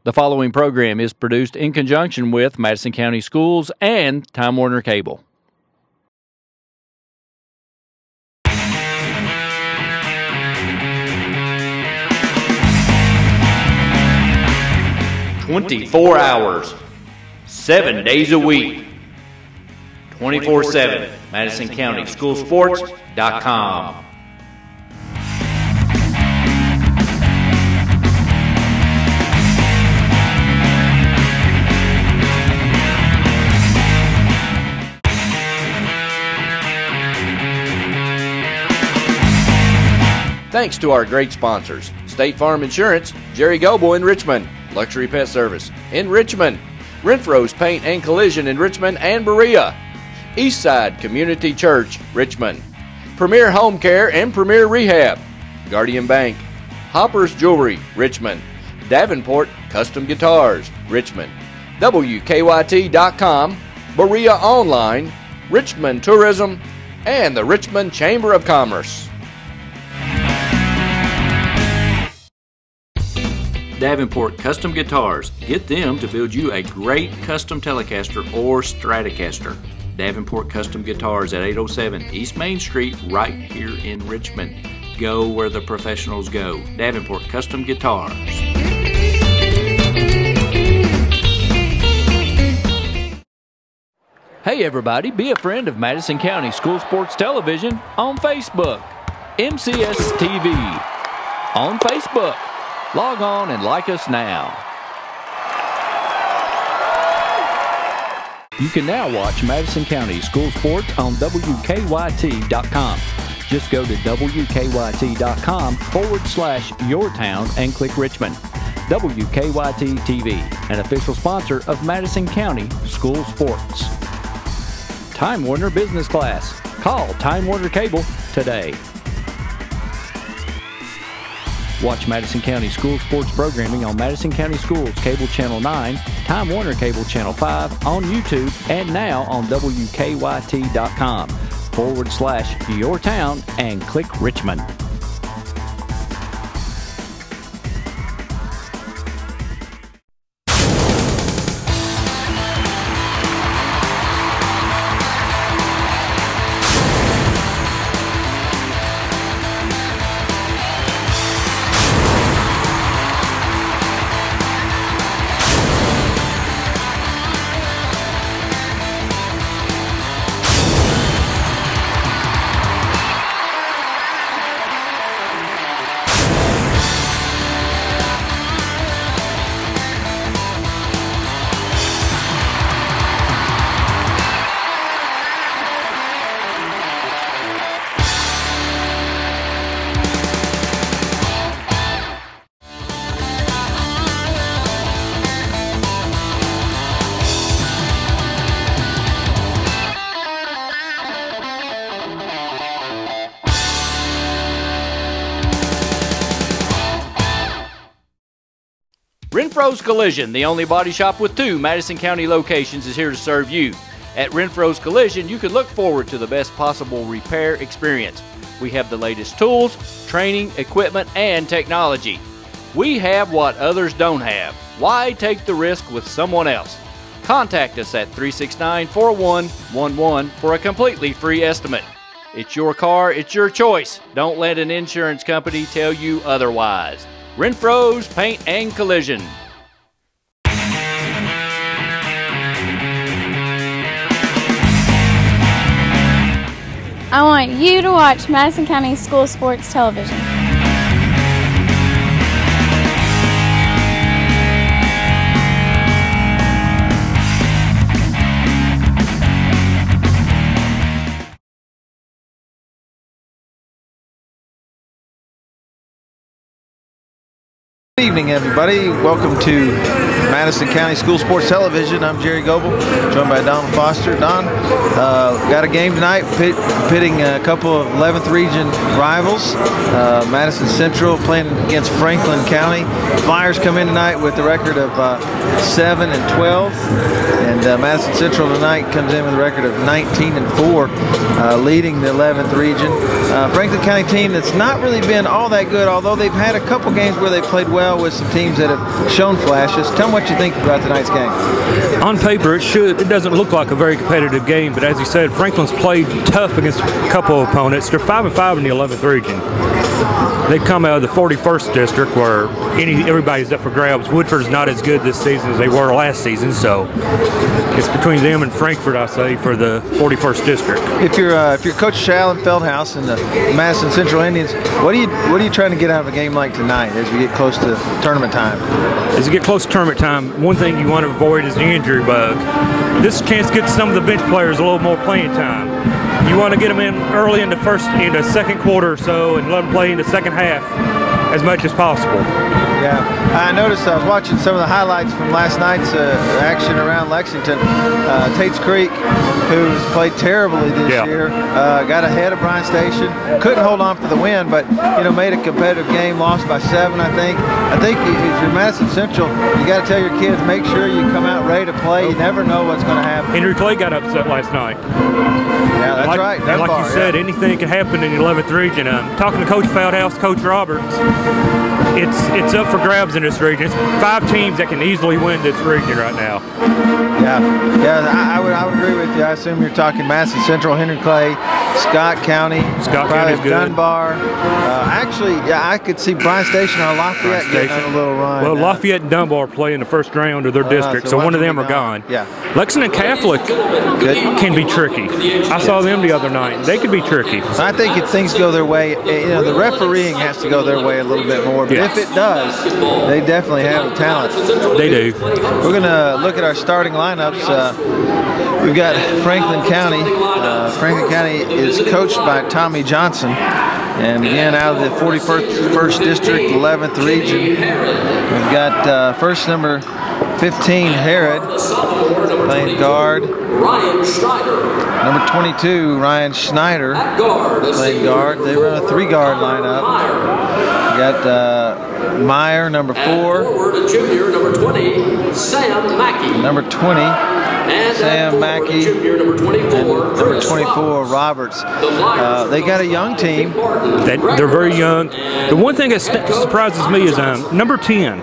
The following program is produced in conjunction with Madison County Schools and Time Warner Cable. "24 hours, 7 days a week, 24/7, MadisonCountySchoolSports.com. Thanks to our great sponsors: State Farm Insurance, Jerry Goebel in Richmond, Luxury Pet Service in Richmond, Renfro's Paint and Collision in Richmond and Berea, Eastside Community Church, Richmond, Premier Home Care and Premier Rehab, Guardian Bank, Hopper's Jewelry, Richmond, Davenport Custom Guitars, Richmond, WKYT.com, Berea Online, Richmond Tourism, and the Richmond Chamber of Commerce. Davenport Custom Guitars. Get them to build you a great custom Telecaster or Stratocaster. Davenport Custom Guitars at 807 East Main Street, right here in Richmond. Go where the professionals go. Davenport Custom Guitars. Hey everybody, be a friend of Madison County School Sports Television on Facebook. MCS TV on Facebook. Log on and like us now. You can now watch Madison County School Sports on WKYT.com. Just go to WKYT.com/yourtown and click Richmond. WKYT TV, an official sponsor of Madison County School Sports. Time Warner Business Class. Call Time Warner Cable today. Watch Madison County School Sports programming on Madison County Schools Cable Channel 9, Time Warner Cable Channel 5, on YouTube, and now on WKYT.com/yourtown and click Richmond. Renfro's Collision, the only body shop with 2 Madison County locations, is here to serve you. At Renfro's Collision, you can look forward to the best possible repair experience. We have the latest tools, training, equipment, and technology. We have what others don't have. Why take the risk with someone else? Contact us at 369-4111 for a completely free estimate. It's your car, it's your choice. Don't let an insurance company tell you otherwise. Renfro's Paint and Collision. I want you to watch Madison County School Sports Television. Good evening, everybody. Welcome to Madison County School Sports Television. I'm Jerry Goebel, joined by Don Foster. Don, got a game tonight pitting a couple of 11th region rivals. Madison Central playing against Franklin County. Flyers come in tonight with a record of 7-12, and Madison Central tonight comes in with a record of 19-4, leading the 11th region. Franklin County team that's not really been all that good, although they've had a couple games where they played well with some teams that have shown flashes. Tell me what you think about tonight's game. On paper, it doesn't look like a very competitive game, but as you said, Franklin's played tough against a couple of opponents. They're 5-5 in the 11th region. They've come out of the 41st district where everybody's up for grabs. Woodford's not as good this season as they were last season, so it's between them and Frankfort, I say, for the 41st district. If you're Coach Allen Feldhouse and the Madison Central Indians, what are you trying to get out of a game like tonight as we get close to tournament time? As you get close to tournament time, one thing you want to avoid is the injury bug. This is a chance to get some of the bench players a little more playing time. You want to get them in early in the second quarter or so and let them play in the second half as much as possible. Yeah, I noticed, I was watching some of the highlights from last night's action around Lexington. Tate's Creek, who's played terribly this year, got ahead of Bryan Station, couldn't hold on for the win, but made a competitive game, lost by 7, I think. I think if you're Madison Central, you got to tell your kids, make sure you come out ready to play. You never know what's going to happen. Henry Clay got upset last night. Yeah, that's right. And like you said, anything can happen in the 11th region. Talking to Coach Feldhouse, Coach Roberts, it's up for grabs in this region. It's 5 teams that can easily win this region right now. Yeah, I would agree with you. I assume you're talking Madison Central, Henry Clay, Scott County, County's good. Dunbar. Actually, I could see Bryan Station or Lafayette getting on a little run. Well, Lafayette and Dunbar play in the first round of their district, so one of them are gone. Yeah. Lexington Catholic can be tricky. I saw them the other night. They could be tricky. I think if things go their way, the refereeing has to go their way a little bit more. But if it does, they definitely have the talent. They do. We're going to look at our starting lineups. We've got Franklin County. Franklin County is coached by Tommy Johnson. And again, out of the 41st District, 11th Region, we've got first number 15, Herod, playing guard. Number 22, Ryan Schneider, playing guard. They run a 3-guard lineup. We got Meyer, number 4. Number 20. Sam Mackey, number 24, Roberts. They got a young team. They're very young. The one thing that surprises me is number 10,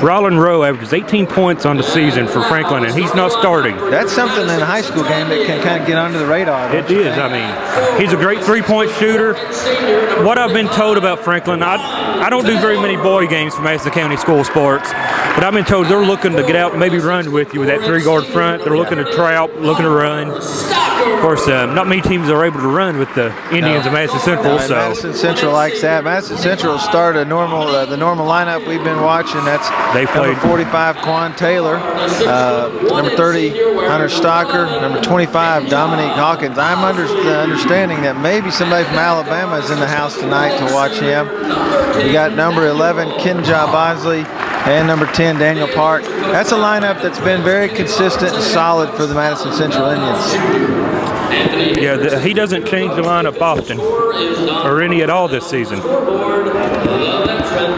Ryland Rowe, averages 18 points on the season for Franklin, and he's not starting. That's something in a high school game that can kind of get under the radar. It is. I mean, he's a great 3-point shooter. What I've been told about Franklin, I don't do very many boy games for Madison County School Sports, but I've been told they're looking to get out and maybe run with you with that 3-guard front. They're looking to try out, looking to run. Of course, not many teams are able to run with the Indians of Madison Central. So Madison Central likes that. Madison Central started the normal lineup we've been watching. That's number 45, Quan Taylor, number 30, Hunter Stocker, number 25, Dominique Hawkins. I'm under the understanding that maybe somebody from Alabama is in the house tonight to watch him. We got number 11, Kenja Bosley, and number 10, Daniel Park. That's a lineup that's been very consistent and solid for the Madison Central Indians. Yeah, he doesn't change the lineup often, or any at all this season.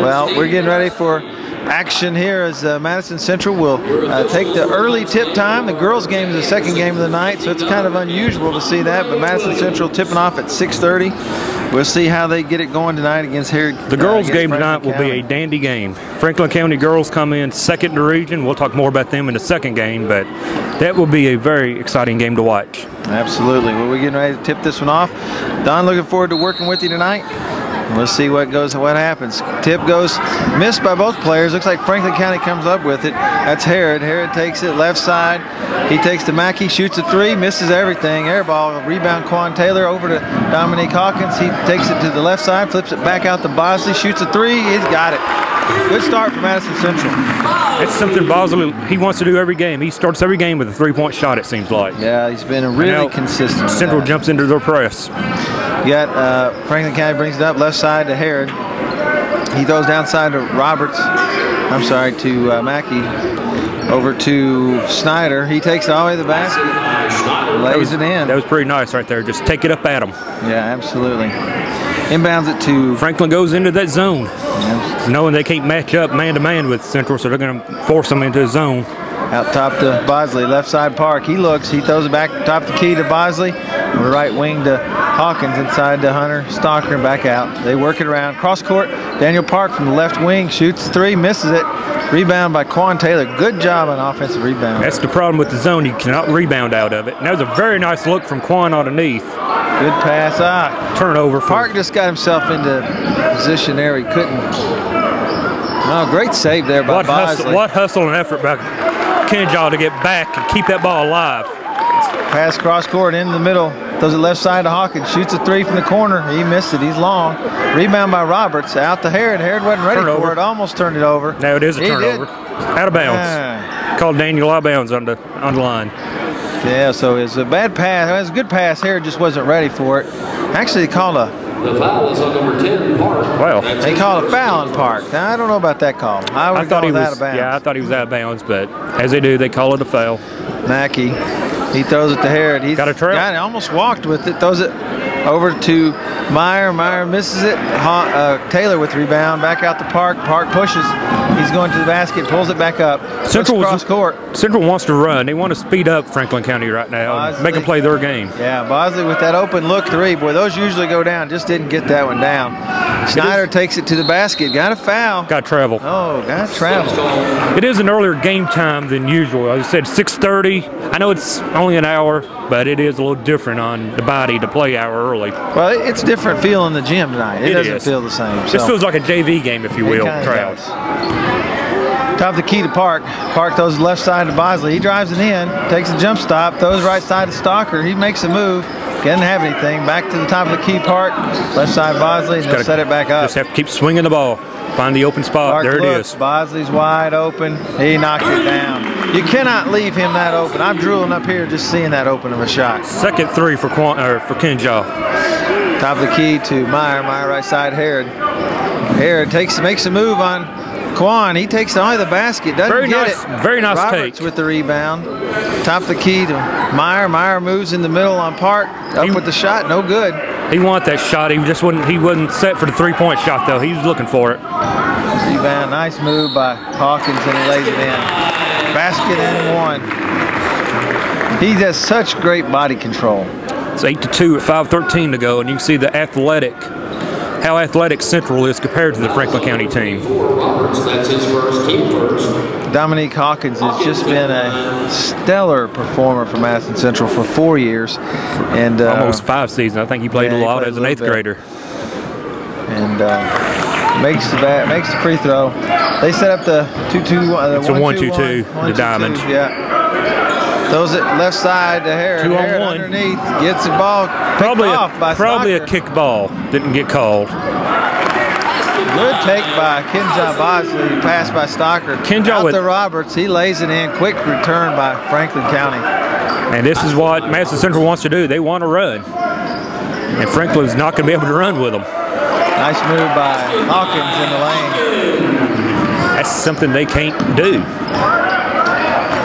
Well, we're getting ready for action here as Madison Central will take the early tip time. The girls' game is the second game of the night, so it's kind of unusual to see that, but Madison Central tipping off at 6:30. We'll see how they get it going tonight against Herod. The girls' game tonight will be a dandy game. Franklin County girls come in second in the region. We'll talk more about them in the second game, but that will be a very exciting game to watch. Absolutely. Well, we're getting ready to tip this one off. Don, looking forward to working with you tonight. We'll see what happens. Tip goes missed by both players. Looks like Franklin County comes up with it. That's Herod. Herod takes it left side. He takes to Mackey, shoots a 3, misses everything. Air ball, rebound Quan Taylor over to Dominique Hawkins. He takes it to the left side, flips it back out to Bosley, shoots a 3. He's got it. Good start for Madison Central. It's something Bosley, he wants to do every game. He starts every game with a 3-point shot, it seems like. Yeah, he's been really consistent. Central jumps into their press. You got Franklin County brings it up left side to Herod. He throws downside to Roberts. I'm sorry, to Mackey. Over to Snyder. He takes it all the way to the basket. Lays it in. That was pretty nice right there. Just take it up at him. Yeah, absolutely. Inbounds it to Franklin goes into that zone, yeah, knowing they can't match up man-to-man with Central, so they're going to force them into a zone. out top to Bosley, left side Park. He looks, he throws it back top the key to Bosley. On the right wing to Hawkins, inside to Hunter Stalker, and back out. They work it around. Cross court, Daniel Park from the left wing, shoots three, misses it. Rebound by Quan Taylor. Good job on offensive rebound. That's the problem with the zone. You cannot rebound out of it. And that was a very nice look from Quan underneath. Good pass. Turnover. Park just got himself into position there. He couldn't. Oh, great save there by Bosley. What hustle and effort by Kenjaw to get back and keep that ball alive. Pass cross court in the middle. Throws it left side to Hawkins. Shoots a three from the corner. He missed it. He's long. Rebound by Roberts. Out to Harrod. Harrod wasn't ready for it. Almost turned it over. No, it is a turnover. Out of bounds. Called Daniel out of bounds on the line. Yeah, so it was a bad pass. It was a good pass. Harrod just wasn't ready for it. Actually, they called The foul is on number 10, Park. Well, they called a foul on Park. Now, I don't know about that call. I thought he was out of bounds. Yeah, I thought he was out of bounds, but as they do, they call it a foul. Mackey, he throws it to Harrod. He's got a trail. Almost walked with it. Throws it over to Meyer. Meyer misses it. Taylor with rebound. Back out to Park. Park pushes. He's going to the basket. Pulls it back up. Central cross court. Central wants to run. They want to speed up Franklin County right now. Bosley, make them play their game. Yeah, Bosley with that open look three. Boy, those usually go down. Just didn't get that one down. Snyder takes it to the basket. Got a foul. Got travel. Oh, got travel. It is an earlier game time than usual. As I said, 6:30. I know it's only an hour, but it is a little different on the body to play hour early. Well, it's different feel in the gym tonight. It doesn't feel the same. This feels like a JV game, if you will, crowd. Top of the key to Park. Park throws left side to Bosley. He drives it in, takes a jump stop, throws right side to Stalker. He makes a move. Doesn't have anything. Back to the top of the key, Park. Left side Bosley, and they'll set it back up. Just have to keep swinging the ball. Find the open spot. Park there looks. it is. Bosley's wide open. He knocked it down. You cannot leave him that open. I'm drooling up here just seeing that open of a shot. Second three for Kenjaw. Top of the key to Meyer. Meyer right side Harrod. Harrod makes a move on Quan. He takes it onto the basket. Doesn't get it. Very nice Roberts take. with the rebound. Top of the key to Meyer. Meyer moves in the middle on Park. Up with the shot. No good. He wanted that shot. He just wasn't set for the three-point shot though. He was looking for it. Rebound. Nice move by Hawkins, and he lays it in. Basket and one. He has such great body control. It's 8-2 at 5:13 to go, and you can see how athletic Central is compared to the Franklin County team. Roberts, that's his first, team first. Dominique Hawkins has just been a stellar performer for Madison Central for 4 years. And almost 5 seasons. I think he played a lot as an 8th grader. And makes the free throw. They set up the 2-2. It's a 1-2-2, the diamond. Yeah. Throws it left side to Harrod. 2 on Harrod 1. Underneath. Gets the ball Probably a kick ball. Didn't get called. Good take by Kenjaw Bosley. Pass by Stalker. Out to Roberts. He lays it in. Quick return by Franklin County. And this is what Madison Central wants to do. They want to run. And Franklin's not going to be able to run with them. Nice move by Hawkins in the lane. That's something they can't do.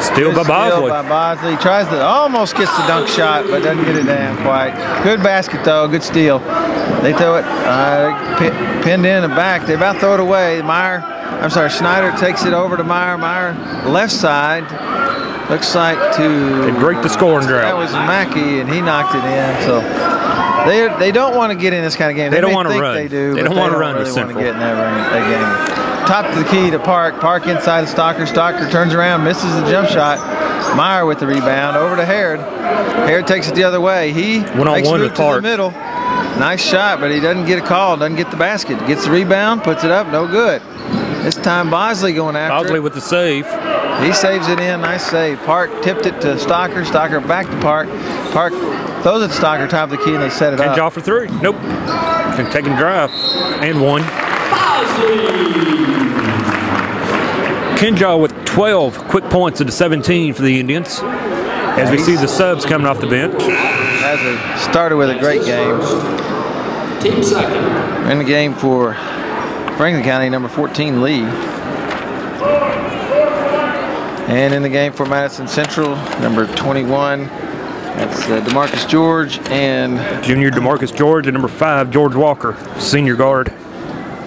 Steal by Bosley. Tries to, almost gets the dunk shot, but doesn't get it down quite. Good basket though, good steal. They throw it, pinned in the back. They about throw it away. Schneider takes it over to Meyer. Meyer left side. Looks like they break the scoring drought. That was Mackey, and he knocked it in. So they don't want to get in this kind of game. They don't want to run. They do. They don't want to run really to Central. Want to get in that game. Top to the key to Park. Park inside to Stalker. Stalker turns around, misses the jump shot. Meyer with the rebound over to Harrod. Harrod takes it the other way. He makes a move to the middle. Nice shot, but he doesn't get a call. Doesn't get the basket. Gets the rebound, puts it up. No good. This time Bosley going after it. Bosley with the save. He saves it in. Nice save. Park tipped it to Stalker. Stalker back to Park. Park throws it to Stalker, top of the key, and they set it up. Kenjaw for 3. Nope. And taking drive. And 1. Kenjaw with 12 quick points to the 17 for the Indians. As we see the subs coming off the bench. Started with a great game. Team second. In the game for Franklin County, number 14, Lee. And in the game for Madison Central, number 21, that's DeMarcus George and junior DeMarcus George and number 5, George Walker, senior guard.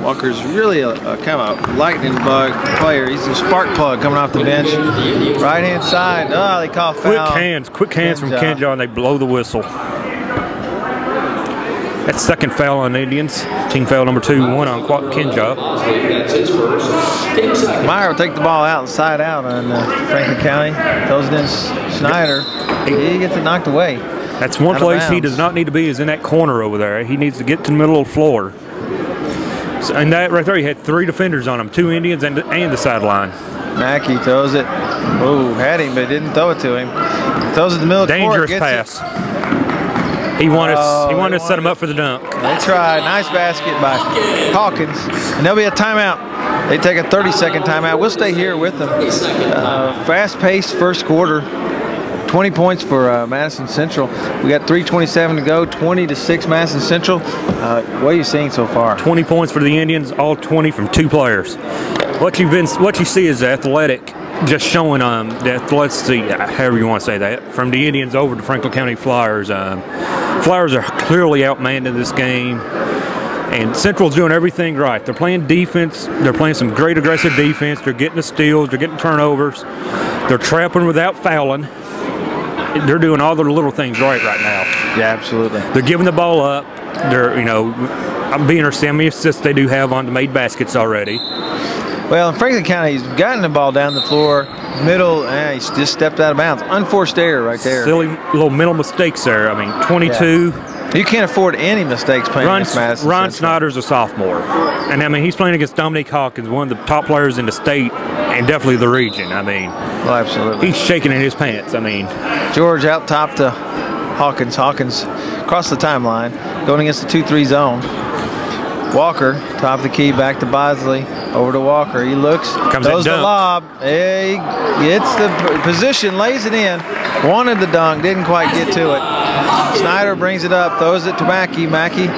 Walker's really a kind of a lightning bug player. He's a spark plug coming off the bench. Right hand side. Oh, they call foul. Quick hands from Kenja, and they blow the whistle. That's second foul on the Indians. Team foul number 2, one on Kenja. Meyer will take the ball out and side out on Franklin County. Throws it in Snyder. He gets it knocked away. That's one place he does not need to be, is in that corner over there. He needs to get to the middle of the floor. And that right there, he had 3 defenders on him, 2 Indians and the sideline. Mackey throws it. Oh, had him, but didn't throw it to him. Throws it in the middle of the court. Dangerous pass. He wanted to set him up for the dunk. They tried. Nice basket by Hawkins. And there'll be a timeout. They take a 30-second timeout. We'll stay here with them. Fast-paced first quarter. 20 points for Madison Central. We got 3:27 to go. 20-6 Madison Central. What are you seeing so far? 20 points for the Indians, all 20 from 2 players. What you see is athletic, just showing the athletic, however you want to say that, from the Indians over to Franklin County Flyers. Flyers are clearly outmanned in this game, and Central's doing everything right. They're playing defense. They're playing some great aggressive defense. They're getting the steals. They're getting turnovers. They're trapping without fouling. They're doing all the little things right now. Yeah, absolutely. They're giving the ball up. They're, I'm being how many assists they do have on the made baskets already. Well, in Franklin County, he's gotten the ball down the floor, middle, and he's just stepped out of bounds. Unforced error right there. Silly little mental mistakes there. I mean, 22. Yeah. You can't afford any mistakes playing against Madison. Ron Snyder's a sophomore. And, I mean, he's playing against Dominique Hawkins, one of the top players in the state and definitely the region. I mean, well, absolutely. He's shaking in his pants. I mean, George out top to Hawkins. Hawkins across the timeline, going against the 2-3 zone. Walker, top of the key, back to Bosley. Over to Walker. He looks, throws the lob. He gets the position, lays it in. Wanted the dunk, didn't quite get to it. Snyder brings it up, throws it to Mackey. Mackey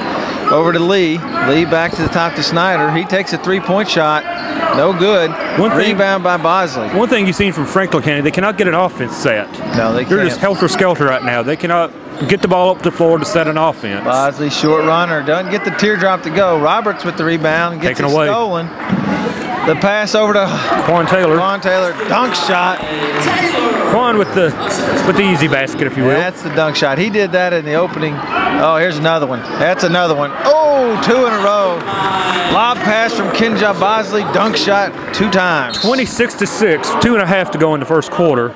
over to Lee. Lee back to the top to Snyder. He takes a 3-point shot. No good. Rebound by Bosley. One thing you've seen from Franklin County, they cannot get an offense set. No, they can't. They're just helter-skelter right now. They cannot get the ball up the floor to set an offense. Bosley, short runner, doesn't get the teardrop to go. Roberts with the rebound, gets it stolen. The pass over to Quan Taylor. Quan Taylor, dunk shot. Quan with the easy basket, if you will. That's the dunk shot. He did that in the opening. Oh, here's another one. That's another one. Oh, 2 in a row. Lob pass from Kenja Bosley, dunk shot 2 times. 26-6, 2.5 to go in the first quarter.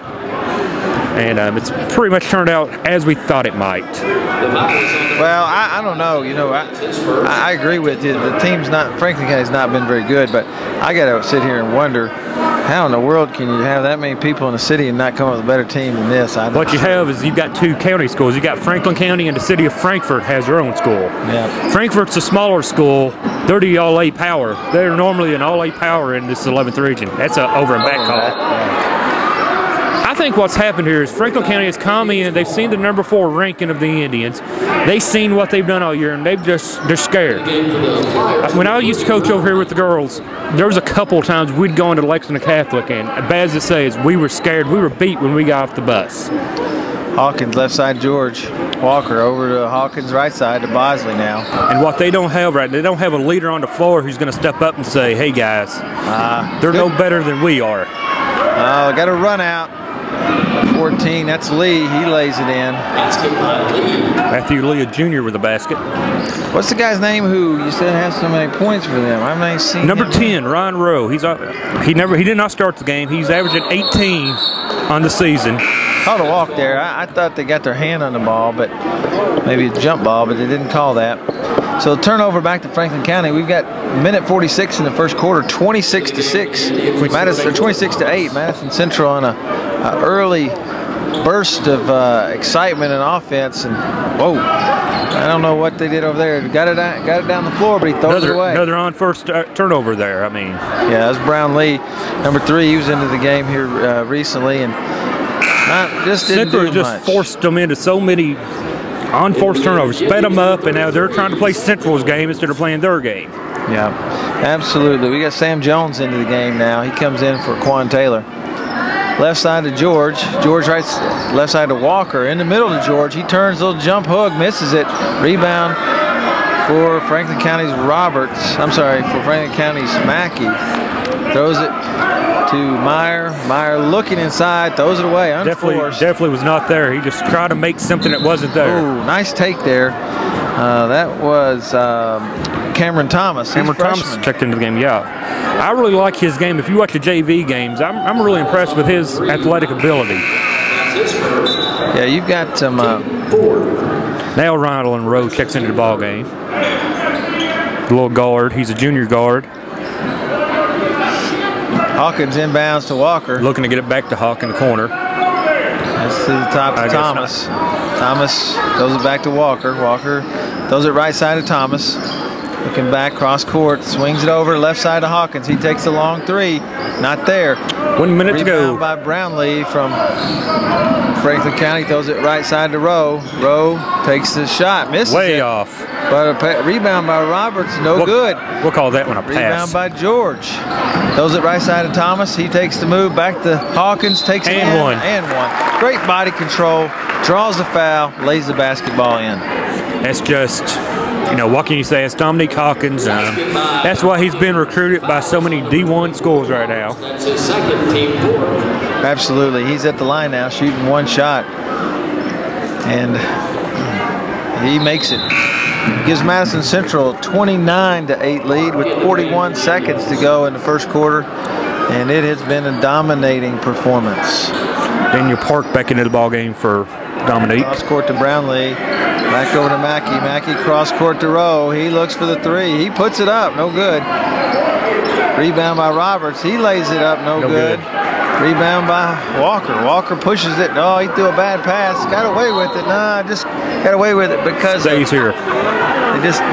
And it's pretty much turned out as we thought it might. Well, I don't know. I agree with you. The team's not, Franklin County's not been very good, but I got to sit here and wonder, how in the world can you have that many people in the city and not come up with a better team than this? What you have is you've got 2 county schools. You've got Franklin County, and the city of Frankfort has their own school. Yeah. Frankfort's a smaller school. They're the all-A power. They're normally an all-A power in this 11th region. That's over in back call. I think what's happened here is Franklin County has come in, they've seen the number 4 ranking of the Indians. They've seen what they've done all year, and they're scared. When I used to coach over here with the girls, there was a couple of times we'd go into Lexington Catholic, and bad as it says, we were scared. We were beat when we got off the bus. Hawkins, left side, George. Walker over to Hawkins, right side to Bosley now. And what they don't have they don't have a leader on the floor who's going to step up and say, hey guys, they're no better than we are. Got a run out. 14, that's Lee. He lays it in. Matthew Lee, Jr. with the basket. What's the guy's name who you said has so many points for them? I've not seen number him. 10, Ryan Rowe. He did not start the game. He's averaging 18 on the season. Called a walk there. I thought they got their hand on the ball, but maybe a jump ball, but they didn't call that. So turnover back to Franklin County. We've got minute 46 in the first quarter, 26-6. 26-8. Madison Central on a early burst of excitement and offense, and whoa, I don't know what they did over there. Got it down the floor, but he throws it away. Another on first turnover there. I mean, yeah, that's Brown Lee, number 3. He was into the game here recently, and just didn't do much. Just forced them into so many unforced turnovers, sped them up, and now they're trying to play Central's game instead of playing their game. Yeah, absolutely. We got Sam Jones into the game now. He comes in for Quan Taylor. left side to George. George right, left side to Walker. In the middle to George. He turns, little jump hook, misses it. Rebound for Franklin County's Roberts. I'm sorry, for Franklin County's Mackey. Throws it to Meyer. Meyer looking inside, throws it away, unforced. Definitely was not there. He just tried to make something that wasn't there. Ooh, nice take there. That was Cameron Thomas. Cameron Thomas checked into the game, yeah. I really like his game. If you watch the JV games, I'm really impressed with his athletic ability. Yeah, you've got some... Now Ronald Rowe checks into the ball game. The little guard. He's a junior guard. Hawkins inbounds to Walker. Looking to get it back to Hawk in the corner. That's to the top to Thomas. Thomas throws it back to Walker. Walker throws it right side to Thomas. Looking back, cross court, swings it over left side to Hawkins. He takes the long three. Not there. 1 minute to go. Rebound by Brownlee from Franklin County. Throws it right side to Rowe. Rowe takes the shot. Misses Way it. off. But a rebound by Roberts. No good. We'll call that one a pass. Rebound by George. Throws it right side to Thomas. He takes the move back to Hawkins. Takes it in. And one. Great body control. Draws the foul. Lays the basketball in. That's just, you know, what can you say? It's Dominique Hawkins. That's why he's been recruited by so many D1 schools right now. That's his second, team 4. Absolutely. He's at the line now, shooting one shot. And he makes it. Gives Madison Central a 29-8 lead with 41 seconds to go in the first quarter. And it has been a dominating performance. Daniel Park back into the ball game for Dominique. Cross court to Brownlee. Back over to Mackey. Mackey cross court to Rowe. He looks for the three. He puts it up. No good. Rebound by Roberts. He lays it up. No good. Rebound by Walker. Walker pushes it. Oh, he threw a bad pass. Got away with it. Nah, just got away with it because stays here.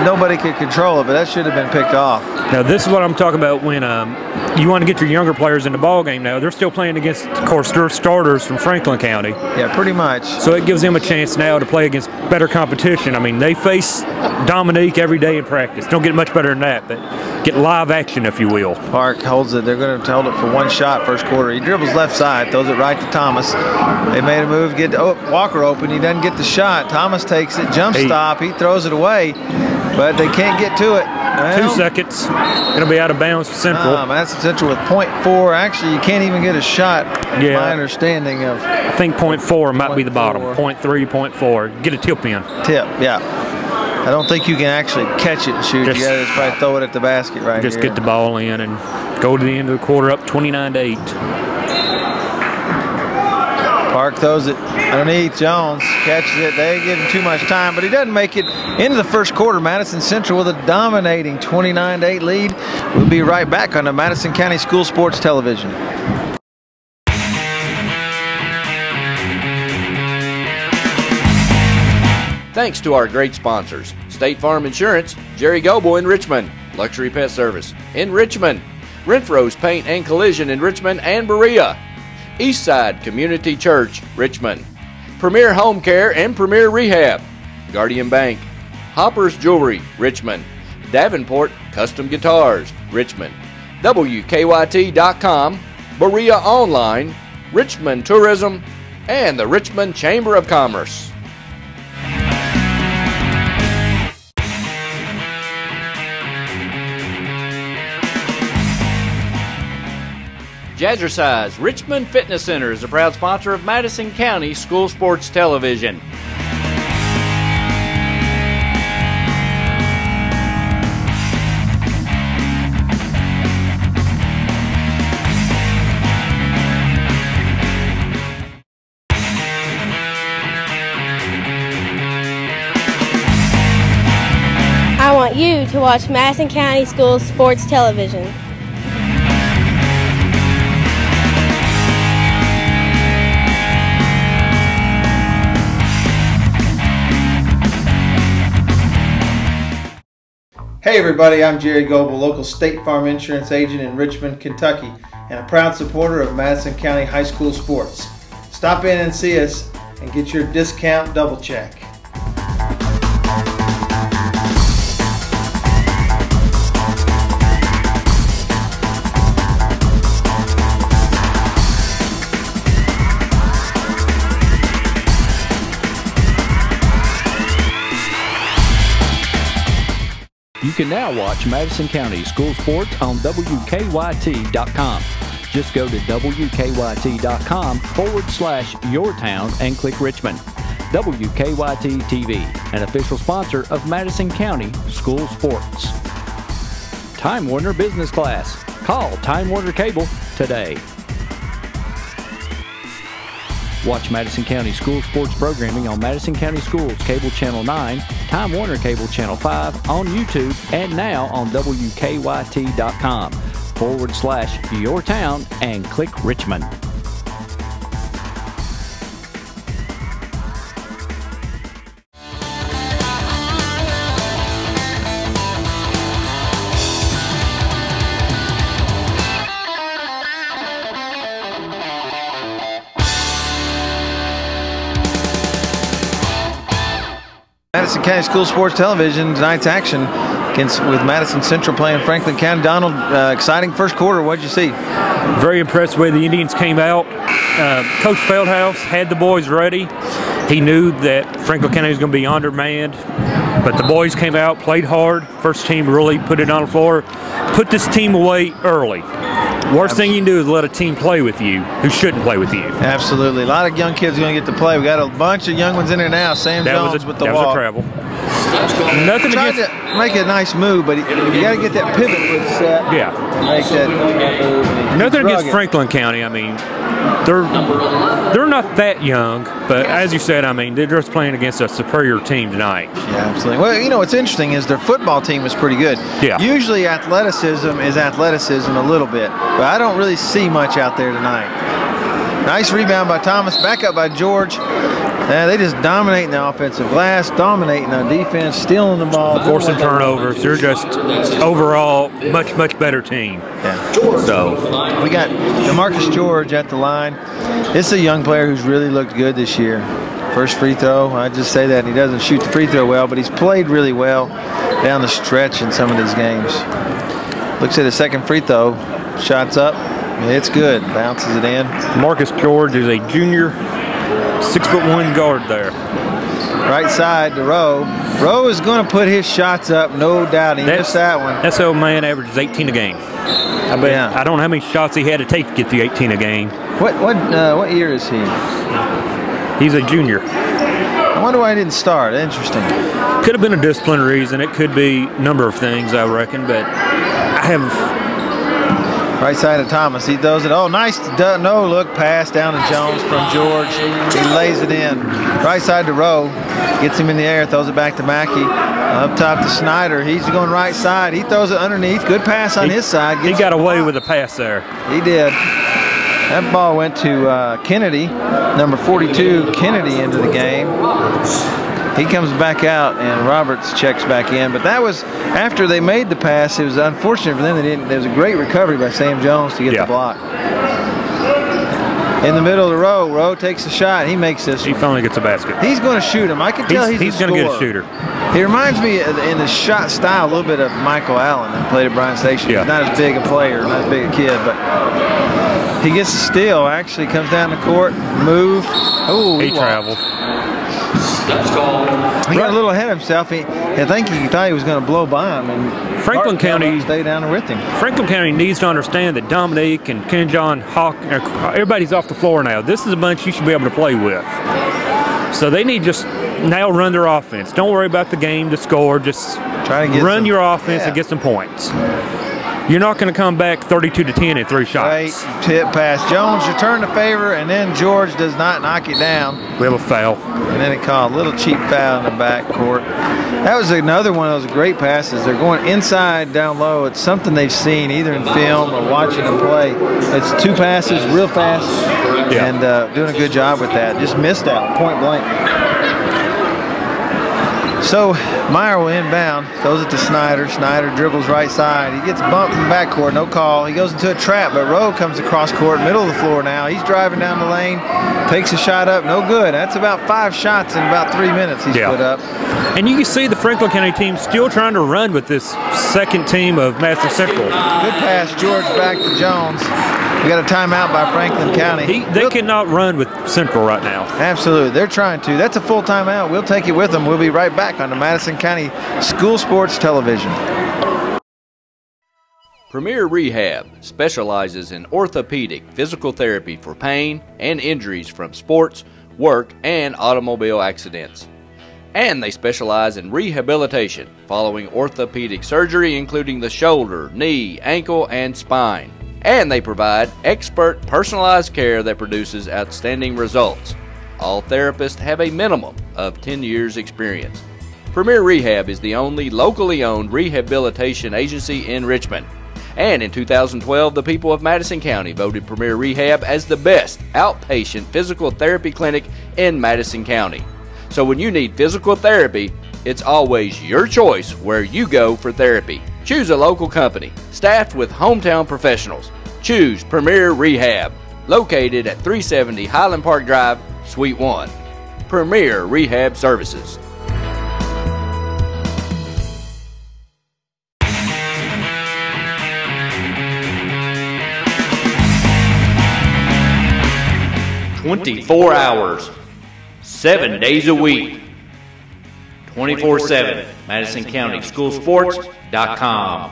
Nobody could control it, but that should have been picked off. Now, this is what I'm talking about when you want to get your younger players in the ball game now. They're still playing against, of course, their starters from Franklin County. Yeah, pretty much. So it gives them a chance now to play against better competition. I mean, they face Dominique every day in practice. Don't get much better than that, but get live action, if you will. Park holds it. They're going to hold it for one shot first quarter. He dribbles left side, throws it right to Thomas. They made a move, get Walker open. He doesn't get the shot. Thomas takes it, jump stop. He throws it away, but they can't get to it. Well, 2 seconds. It'll be out of bounds for Central. Madison Central with .4. Actually, you can't even get a shot. Yeah. My understanding of. I think .4 might be the bottom. .3, .4. Get a tip in. Tip, yeah. I don't think you can actually catch it and shoot. You got to probably throw it at the basket right here. Just get the ball in and go to the end of the quarter up 29-8. Park throws it underneath. Jones catches it. They give him too much time, but he doesn't make it into the first quarter. Madison Central with a dominating 29-8 lead. We'll be right back on the Madison County School Sports Television. Thanks to our great sponsors: State Farm Insurance, Jerry Goble in Richmond, Luxury Pet Service in Richmond, Renfro's Paint and Collision in Richmond and Berea, Eastside Community Church, Richmond, Premier Home Care and Premier Rehab, Guardian Bank, Hopper's Jewelry, Richmond, Davenport Custom Guitars, Richmond, WKYT.com, Berea Online, Richmond Tourism, and the Richmond Chamber of Commerce. Jazzercise Richmond Fitness Center is a proud sponsor of Madison County School Sports Television. I want you to watch Madison County School Sports Television. Hey everybody, I'm Jerry Goble, local State Farm Insurance agent in Richmond, Kentucky, and a proud supporter of Madison County High School sports. Stop in and see us and get your discount double check. You can now watch Madison County School Sports on WKYT.com. Just go to WKYT.com/yourtown and click Richmond. WKYT TV, an official sponsor of Madison County School Sports. Time Warner Business Class. Call Time Warner Cable today. Watch Madison County School Sports programming on Madison County Schools Cable Channel 9, Time Warner Cable Channel 5, on YouTube, and now on WKYT.com/yourtown and click Richmond. Madison County School Sports Television, tonight's action with Madison Central playing Franklin County. Donald, exciting first quarter. What did you see? Very impressed with the way the Indians came out. Coach Feldhouse had the boys ready. He knew that Franklin County was going to be undermanned, but the boys came out, played hard. First team really put it on the floor, put this team away early. Worst thing you can do is let a team play with you who shouldn't play with you. Absolutely. A lot of young kids going to get to play. We got a bunch of young ones in there now. Sam Jones with the walk. That was a travel. Nothing tried to make a nice move, but you got to get that pivot foot set. Yeah. Make that. Nothing against Franklin County. I mean, they're not that young, but as you said, I mean, they're just playing against a superior team tonight. Yeah, absolutely. Well, you know what's interesting is their football team is pretty good. Yeah. Usually athleticism is athleticism a little bit, but I don't really see much out there tonight. Nice rebound by Thomas, back up by George. They just dominating the offensive glass, dominating on defense, stealing the ball. Forcing turnovers. They're just overall much, much better team. Yeah. So we got DeMarcus George at the line. This is a young player who's really looked good this year. First free throw, I just say that. He doesn't shoot the free throw well, but he's played really well down the stretch in some of these games. Looks at his second free throw, shots up, it's good, bounces it in. Marcus George is a junior, 6'1" guard there. Right side to Rowe. Rowe is going to put his shots up, no doubt. He missed that one. That old man averages 18 a game. I bet. Yeah. I don't know how many shots he had to take to get the 18 a game. What year is he? He's a junior. I wonder why he didn't start. Interesting. Could have been a discipline reason. It could be a number of things, I reckon. But I have. Right side of Thomas. He throws it. Oh, nice no-look pass down to Jones from George. He lays it in. Right side to Rowe. Gets him in the air. Throws it back to Mackey. Up top to Snyder. He's going right side. He throws it underneath. Good pass on his side. He got away with a pass there. He did. That ball went to Kennedy. Number 42, Kennedy, into the game. He comes back out and Roberts checks back in, but that was after they made the pass. It was unfortunate for them. They didn't. There was a great recovery by Sam Jones to get the block. In the middle of the row, Rowe takes a shot. He makes this. He finally gets a basket. He's going to shoot him. I can tell he's going to get a shooter. He reminds me in the shot style a little bit of Michael Allen that played at Bryan Station. Yeah. He's not as big a player, not as big a kid, but he gets a steal. Actually comes down the court, move. Oh, he traveled. He got a little ahead of himself. I think he thought he was going to blow by him. And Franklin County stayed down with him. Franklin County needs to understand that Dominique and Ken John Hawk, everybody's off the floor now. This is a bunch you should be able to play with. So they need just now run their offense. Don't worry about the game, the score. Just try to run your offense and get some points. You're not going to come back 32-10 in 3 shots. Great tip pass. Jones returned the favor, and then George does not knock it down. We have a foul. And then he called a little cheap foul in the back court. That was another one of those great passes. They're going inside, down low. It's something they've seen either in film or watching them play. It's 2 passes real fast and doing a good job with that. Just missed out, point blank. So Meyer will inbound, throws it to Snyder. Snyder dribbles right side. He gets bumped in the backcourt, no call. He goes into a trap, but Rowe comes across court, middle of the floor now. He's driving down the lane, takes a shot up, no good. That's about 5 shots in about 3 minutes he's put up. And you can see the Franklin County team still trying to run with this second team of Madison Central. Good pass, George back to Jones. We got a timeout by Franklin County. They cannot run with Central right now. Absolutely. They're trying to. That's a full timeout. We'll take it with them. We'll be right back on the Madison County School Sports Television. Premier Rehab specializes in orthopedic physical therapy for pain and injuries from sports, work, and automobile accidents. And they specialize in rehabilitation following orthopedic surgery, including the shoulder, knee, ankle, and spine. And they provide expert personalized care that produces outstanding results. All therapists have a minimum of 10 years experience. Premier Rehab is the only locally owned rehabilitation agency in Richmond. And in 2012, the people of Madison County voted Premier Rehab as the best outpatient physical therapy clinic in Madison County. So when you need physical therapy, it's always your choice where you go for therapy. Choose a local company, staffed with hometown professionals. Choose Premier Rehab, located at 370 Highland Park Drive, Suite 1. Premier Rehab Services. "24 hours, 7 days a week, 24/7, MadisonCountySchoolSports.com.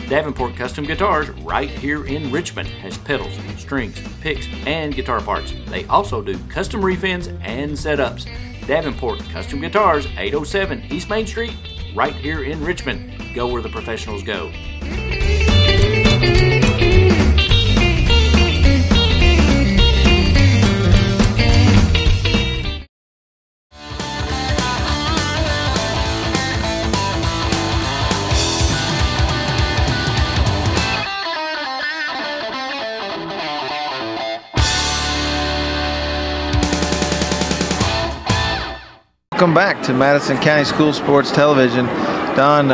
Davenport Custom Guitars, right here in Richmond, has pedals, strings, picks, and guitar parts. They also do custom refins and setups. Davenport Custom Guitars, 807 East Main Street, right here in Richmond. Go where the professionals go. Welcome back to Madison County School Sports Television. Don,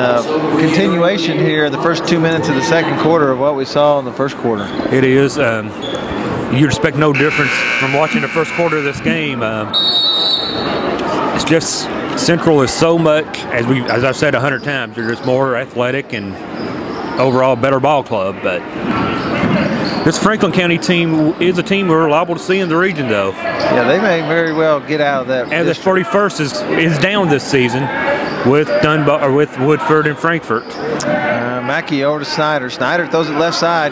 continuation here, the first 2 minutes of the second quarter of what we saw in the first quarter. It is. You'd expect no difference from watching the first quarter of this game. It's just Central is so much, as I've said 100 times, they're just more athletic and overall better ball club. But this Franklin County team is a team we're liable to see in the region, though. Yeah, they may very well get out of that. And the 41st is down this season with Woodford and Frankfort. Mackey over to Snyder. Snyder throws it left side.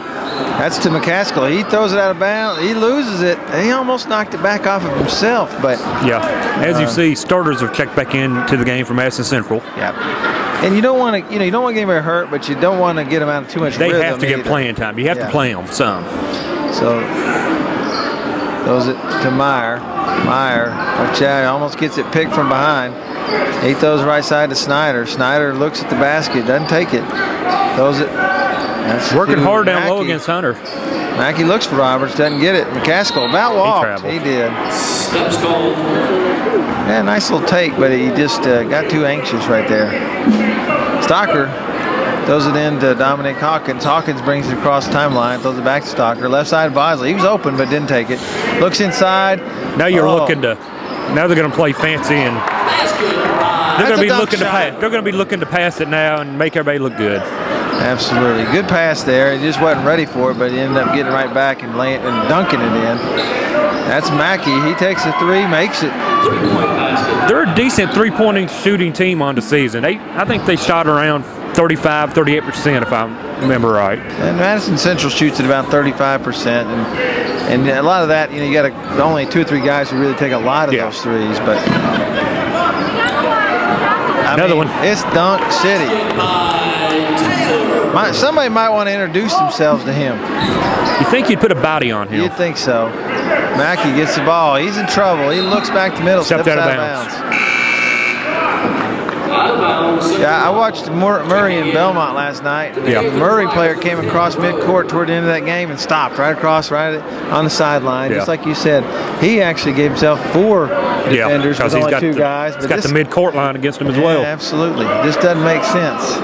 That's to McCaskill. He throws it out of bounds. He loses it. He almost knocked it back off of himself, but yeah, as you see, starters have checked back into the game for Madison Central. Yeah. And you don't want to, you don't want to get anybody hurt, but you don't want to get them out of too much rhythm. They have to get playing time. You have to play them some. So throws it to Meyer. Meyer, almost gets it picked from behind. He throws right side to Snyder. Snyder looks at the basket, doesn't take it. Throws it. That's working hard down low against Hunter. Mackey looks for Roberts, doesn't get it. McCaskill about walked. He did. Steps called. Yeah, nice little take, but he just got too anxious right there. Stocker throws it in to Dominic Hawkins. Hawkins brings it across the timeline, throws it back to Stocker. Left side Bosley. He was open but didn't take it. Looks inside. Now you're looking to. Now they're going to play fancy and they're going to be looking to pass. They're going to be looking to pass it now and make everybody look good. Absolutely, good pass there. He just wasn't ready for it, but he ended up getting right back and dunking it in. That's Mackey. He takes a three, makes it. They're a decent three-point shooting team on the season. I think they shot around 35, 38%, if I remember right. And Madison Central shoots at about 35%, and a lot of that, you got only 2 or 3 guys who really take a lot of those threes. But another one. It's Dunk City. Somebody might want to introduce themselves to him. You think you'd put a body on him? You'd think so. Mackey gets the ball. He's in trouble. He looks back to middle, steps out of bounds. Yeah, I watched Murray and Belmont last night. The Murray player came across midcourt toward the end of that game and stopped right across on the sideline. Just like you said, he actually gave himself 4 defenders with only 2 guys. But he's got the midcourt line against him as well. Absolutely. This doesn't make sense.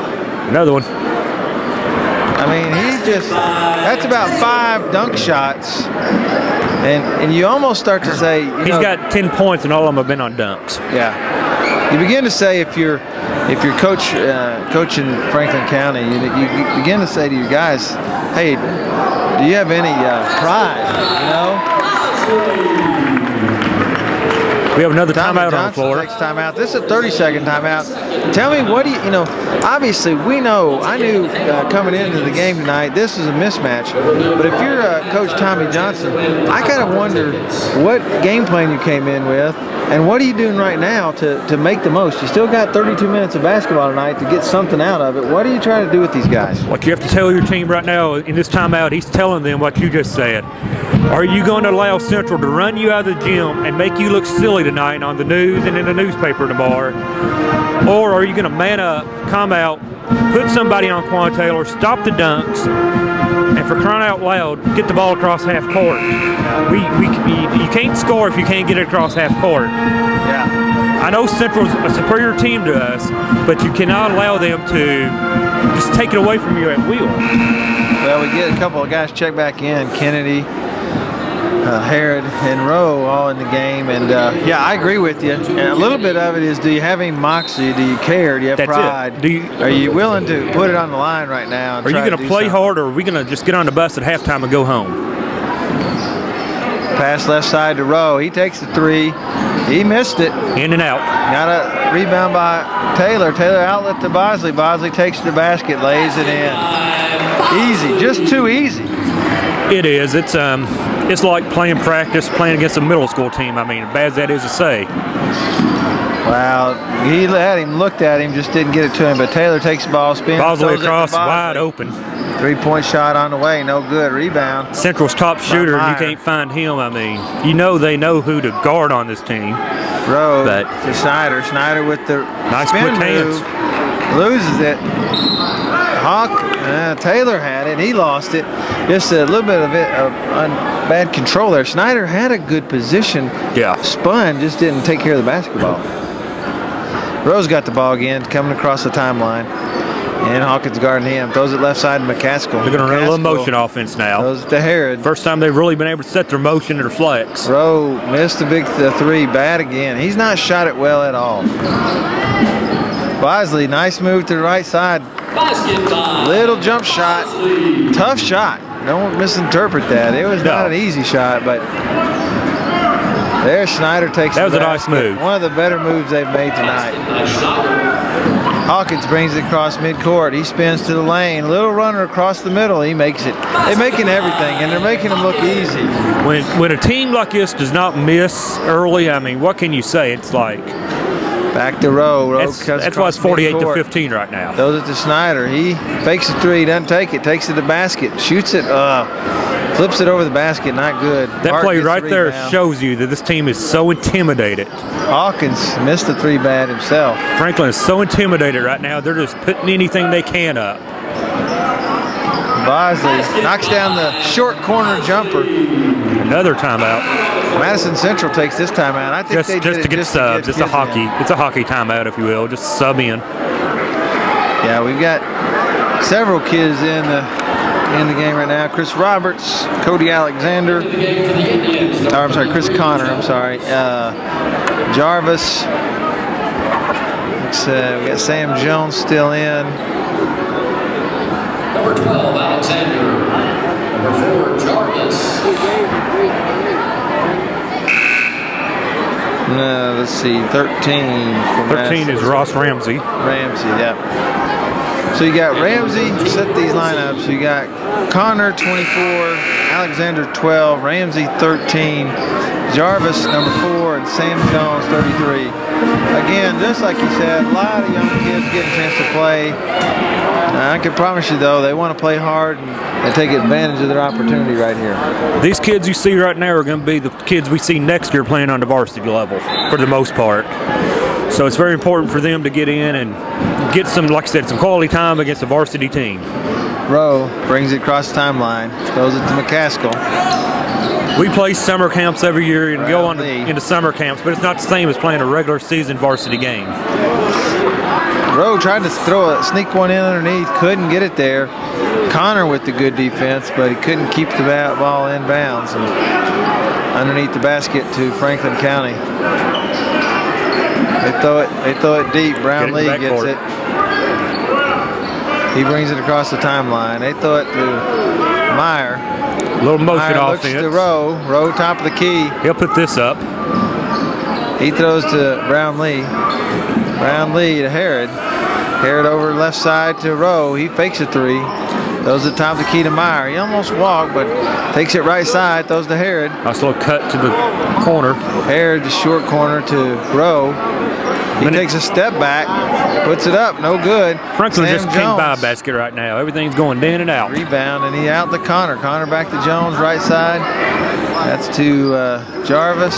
Another one. I mean, that's about 5 dunk shots. And you almost start to say, he's got 10 points and all of them have been on dunks. Yeah. You begin to say if you're coaching Franklin County, you begin to say to your guys, hey, do you have any pride, you know? We have another timeout on the floor. Takes timeout. This is a 30-second timeout. Tell me, what do you know, obviously I knew coming into the game tonight, this is a mismatch. But if you're Coach Tommy Johnson, I kind of wonder what game plan you came in with, and what are you doing right now to make the most? You still got 32 minutes of basketball tonight to get something out of it. What are you trying to do with these guys? What you have to tell your team right now in this timeout, he's telling them what you just said. Are you going to allow Central to run you out of the gym and make you look silly tonight on the news and in the newspaper tomorrow? Or are you going to man up, come out, put somebody on Quan Taylor, stop the dunks, and for crying out loud, get the ball across half court? You can't score if you can't get it across half court. Yeah. I know Central's a superior team to us, but you cannot allow them to just take it away from you at will. Well, we get a couple of guys check back in, Kennedy, Harrod, and Rowe all in the game, and yeah, I agree with you. And a little bit of it is, do you have any moxie? Do you care? Do you have pride? Are you willing to put it on the line right now? And are you going to play hard, or are we going to just get on the bus at halftime and go home? Pass left side to Rowe. He takes the three. He missed it. In and out. Got a rebound by Taylor. Taylor outlet to Bosley. Bosley takes the basket, lays it in. Easy, just too easy. It is. It's like playing practice, playing against a middle school team. I mean, as bad as that is to say. Wow, he had him, looked at him, just didn't get it to him. But Taylor takes the ball, spins, Bosley across, wide open. Three-point shot on the way, no good. Rebound. Central's top shooter, and you can't find him. I mean, they know who to guard on this team. Rowe to Snyder. Snyder with the nice quick hands. Loses it. Taylor had it. He lost it. Just a little bit of bad control there. Snyder had a good position. Yeah. Spun, just didn't take care of the basketball. Rowe's got the ball again, coming across the timeline. And Hawkins guarding him. Throws it left side to McCaskill. They're going to run a little motion offense now. Throws it to Harrod. First time they've really been able to set their motion or flex. Rowe missed the three. Bad again. He's not shot it well at all. Bosley, nice move to the right side. Little jump shot. Tough shot. Don't misinterpret that. It was not an easy shot, but there Snyder takes that was a nice move. One of the better moves they've made tonight. Hawkins brings it across midcourt. He spins to the lane. Little runner across the middle. He makes it. They're making everything, and they're making them look easy. When a team like this does not miss early, I mean, what can you say? It's like back to Rowe. That's why it's 48-15 right now. Throws it to Snyder. He fakes the three. Doesn't take it. Takes it to the basket. Shoots it. Flips it over the basket. Not good. That play right there shows you that this team is so intimidated. Hawkins missed the three bad himself. Franklin is so intimidated right now. They're just putting anything they can up. Bosley knocks down the short corner jumper. Another timeout. Madison Central takes this timeout. I think just to get subs. It's a hockey timeout, if you will. Just sub in. Yeah, we've got several kids in the game right now. Chris Roberts, Cody Alexander. I'm sorry, Chris Connor. I'm sorry. Jarvis. We got Sam Jones still in. Number 12, Alexander. Number 4, Jarvis. Let's see, 13. 13 is Ross Ramsey. Yeah. So you got Ramsey, set these lineups. You got Connor, 24, Alexander, 12, Ramsey, 13, Jarvis, number 4, and Sam Jones, 33. Again, just like you said, a lot of young kids getting a chance to play. I can promise you, though, they want to play hard and take advantage of their opportunity right here. These kids you see right now are going to be the kids we see next year playing on the varsity level for the most part. So it's very important for them to get in and get some, like I said, some quality time against a varsity team. Rowe brings it across the timeline, throws it to McCaskill. We play summer camps every year and go on into summer camps, but it's not the same as playing a regular season varsity game. Rowe tried to sneak one in underneath, couldn't get it there. Connor with the good defense, but he couldn't keep the ball in bounds and underneath the basket to Franklin County. They throw it deep. Brownlee gets it. He brings it across the timeline. They throw it to Meyer. A little motion Meyer looks offense. to Rowe. Rowe top of the key. He'll put this up. He throws to Brownlee. Brownlee to Harrod. Harrod over left side to Rowe. He fakes a three. Throws the top of the key to Meyer. He almost walked, but takes it right side. Throws to Harrod. Nice little cut to the corner. Harrod, the short corner to Rowe. He takes a step back, puts it up, no good. Franklin Sam just can't buy a Jones. basket right now. Everything's going in and out. Rebound, and he out to Connor. Connor back to Jones, right side. That's to Jarvis.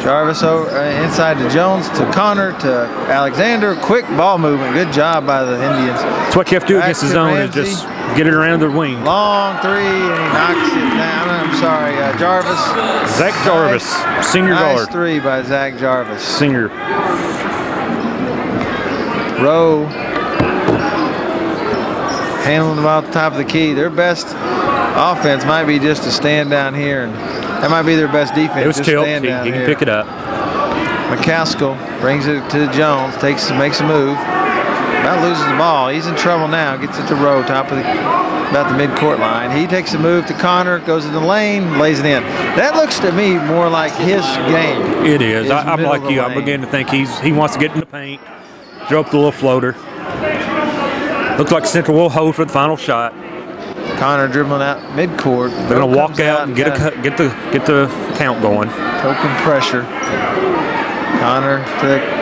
Jarvis over inside to Jones, to Connor, to Alexander. Quick ball movement. Good job by the Indians. That's what you have to do against the zone, is just get it around the wing. Long three, and he knocks it down. I'm sorry, Jarvis. Zach Jarvis, senior nice guard. Three by Zach Jarvis. Senior. Rowe handling the ball at the top of the key. Their best offense might be just to stand down here, and that might be their best defense. It was just tilt. stand He down can here. pick it up. McCaskill brings it to Jones, makes a move. About loses the ball. He's in trouble now. Gets it to Rowe, top of about the mid-court line. He takes a move to Connor, goes in the lane, lays it in. That looks to me more like his game. It is. His I'm middle like of the you. I'm lane. beginning to think he wants to get in the paint, throw up the little floater. Looks like Central will hold for the final shot. Connor dribbling out mid-court. They're gonna walk out and get the count going. Token pressure. Connor to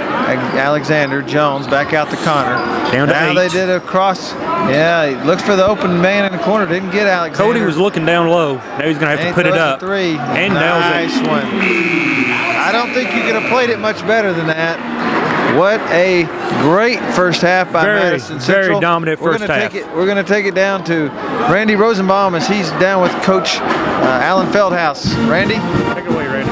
Alexander. Jones back out to Connor. Down to now 8. They did a cross. Yeah, he looks for the open man in the corner. Didn't get Alexander. Cody was looking down low. Now he's going to have to put it up. Three. And nice nails it. one. I don't think you could have played it much better than that. What a great first half by Madison Central. Very dominant first half. We're going to take it down to Randy Rosenbaum as he's down with Coach Alan Feldhaus. Randy? Take it away, Randy.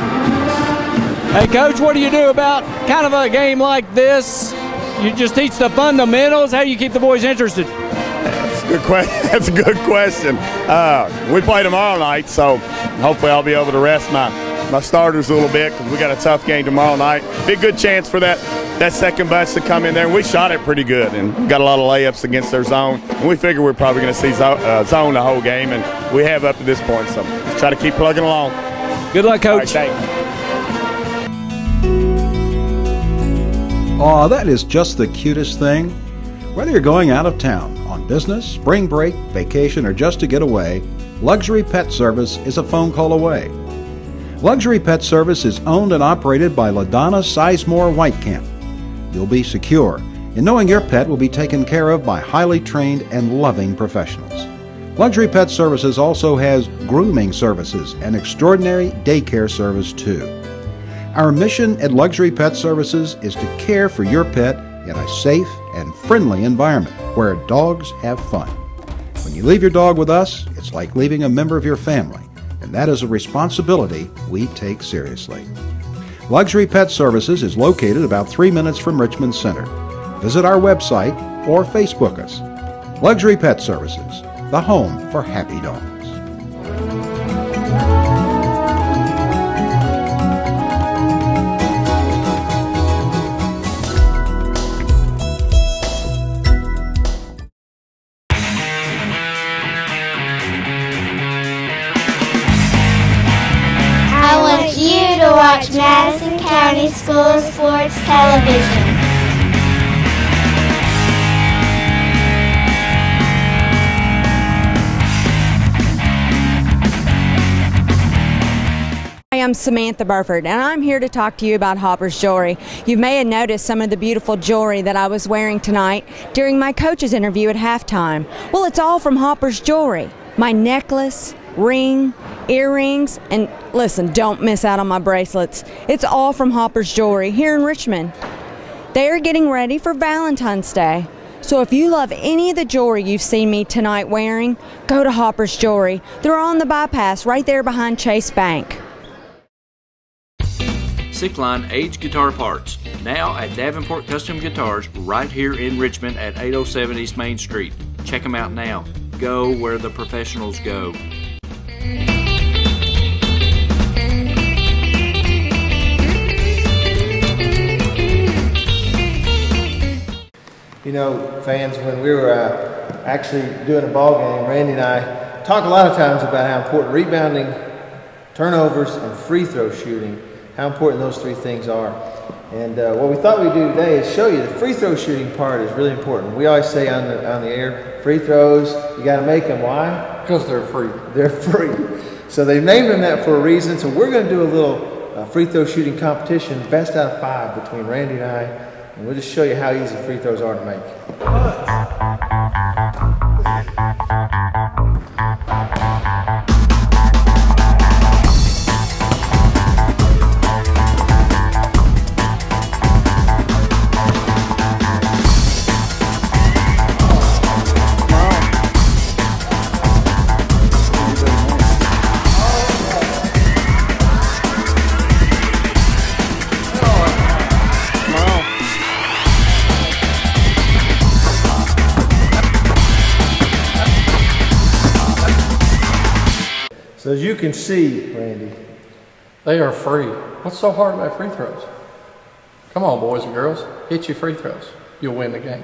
Hey, Coach, what do you do about kind of a game like this? You just teach the fundamentals. How do you keep the boys interested? That's a good question. We play tomorrow night, so hopefully I'll be able to rest my starters a little bit because we got a tough game tomorrow night. Be a good chance for that second bunch to come in there. And we shot it pretty good and got a lot of layups against their zone. And we figure we're probably going to see zone the whole game, and we have up to this point. So let's try to keep plugging along. Good luck, Coach. All right, thanks. Aw, that is just the cutest thing. Whether you're going out of town, on business, spring break, vacation, or just to get away, Luxury Pet Service is a phone call away. Luxury Pet Service is owned and operated by LaDonna Sizemore Whitecamp. You'll be secure in knowing your pet will be taken care of by highly trained and loving professionals. Luxury Pet Services also has grooming services and extraordinary daycare service too. Our mission at Luxury Pet Services is to care for your pet in a safe and friendly environment where dogs have fun. When you leave your dog with us, it's like leaving a member of your family, and that is a responsibility we take seriously. Luxury Pet Services is located about 3 minutes from Richmond Center. Visit our website or Facebook us. Luxury Pet Services, the home for happy dogs. Watch Madison County School Sports Television. Hi, I'm Samantha Burford, and I'm here to talk to you about Hopper's Jewelry. You may have noticed some of the beautiful jewelry that I was wearing tonight during my coach's interview at halftime. Well, it's all from Hopper's Jewelry. My necklace, ring, earrings, and listen, don't miss out on my bracelets. It's all from Hopper's Jewelry here in Richmond. They are getting ready for Valentine's Day. So if you love any of the jewelry you've seen me tonight wearing, go to Hopper's Jewelry. They're on the bypass right there behind Chase Bank. Sickline Aged Guitar Parts, now at Davenport Custom Guitars right here in Richmond at 807 East Main Street. Check them out now. Go where the professionals go. You know, fans, when we were actually doing a ball game, Randy and I talk a lot of times about how important rebounding, turnovers, and free throw shooting, how important those three things are. And what we thought we'd do today is show you the free throw shooting part is really important. We always say on the air, free throws, you got to make them. Why? Because they're free. They're free. So they've named them that for a reason. So we're going to do a little free throw shooting competition, best out of 5 between Randy and I, and we'll just show you how easy free throws are to make. So as you can see, Randy, they are free. What's so hard about free throws? Come on, boys and girls, hit your free throws. You'll win the game.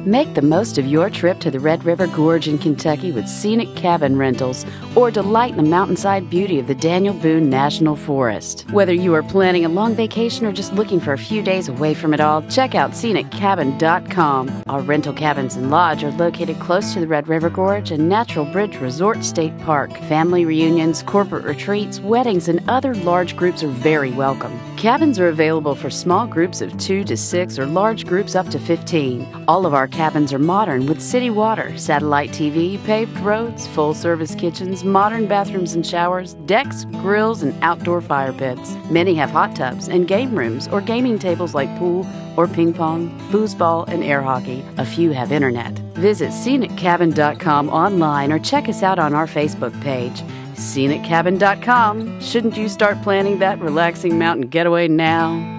Make the most of your trip to the Red River Gorge in Kentucky with scenic cabin rentals, or delight in the mountainside beauty of the Daniel Boone National Forest. Whether you are planning a long vacation or just looking for a few days away from it all, check out sceniccabin.com. Our rental cabins and lodge are located close to the Red River Gorge and Natural Bridge Resort State Park. Family reunions, corporate retreats, weddings, and other large groups are very welcome. Cabins are available for small groups of 2 to 6 or large groups up to 15. All of our cabins are modern with city water, satellite TV, paved roads, full-service kitchens, modern bathrooms and showers, decks, grills, and outdoor fire pits. Many have hot tubs and game rooms or gaming tables like pool or ping pong, foosball, and air hockey. A few have internet. Visit sceniccabin.com online or check us out on our Facebook page. sceniccabin.com. Shouldn't you start planning that relaxing mountain getaway now?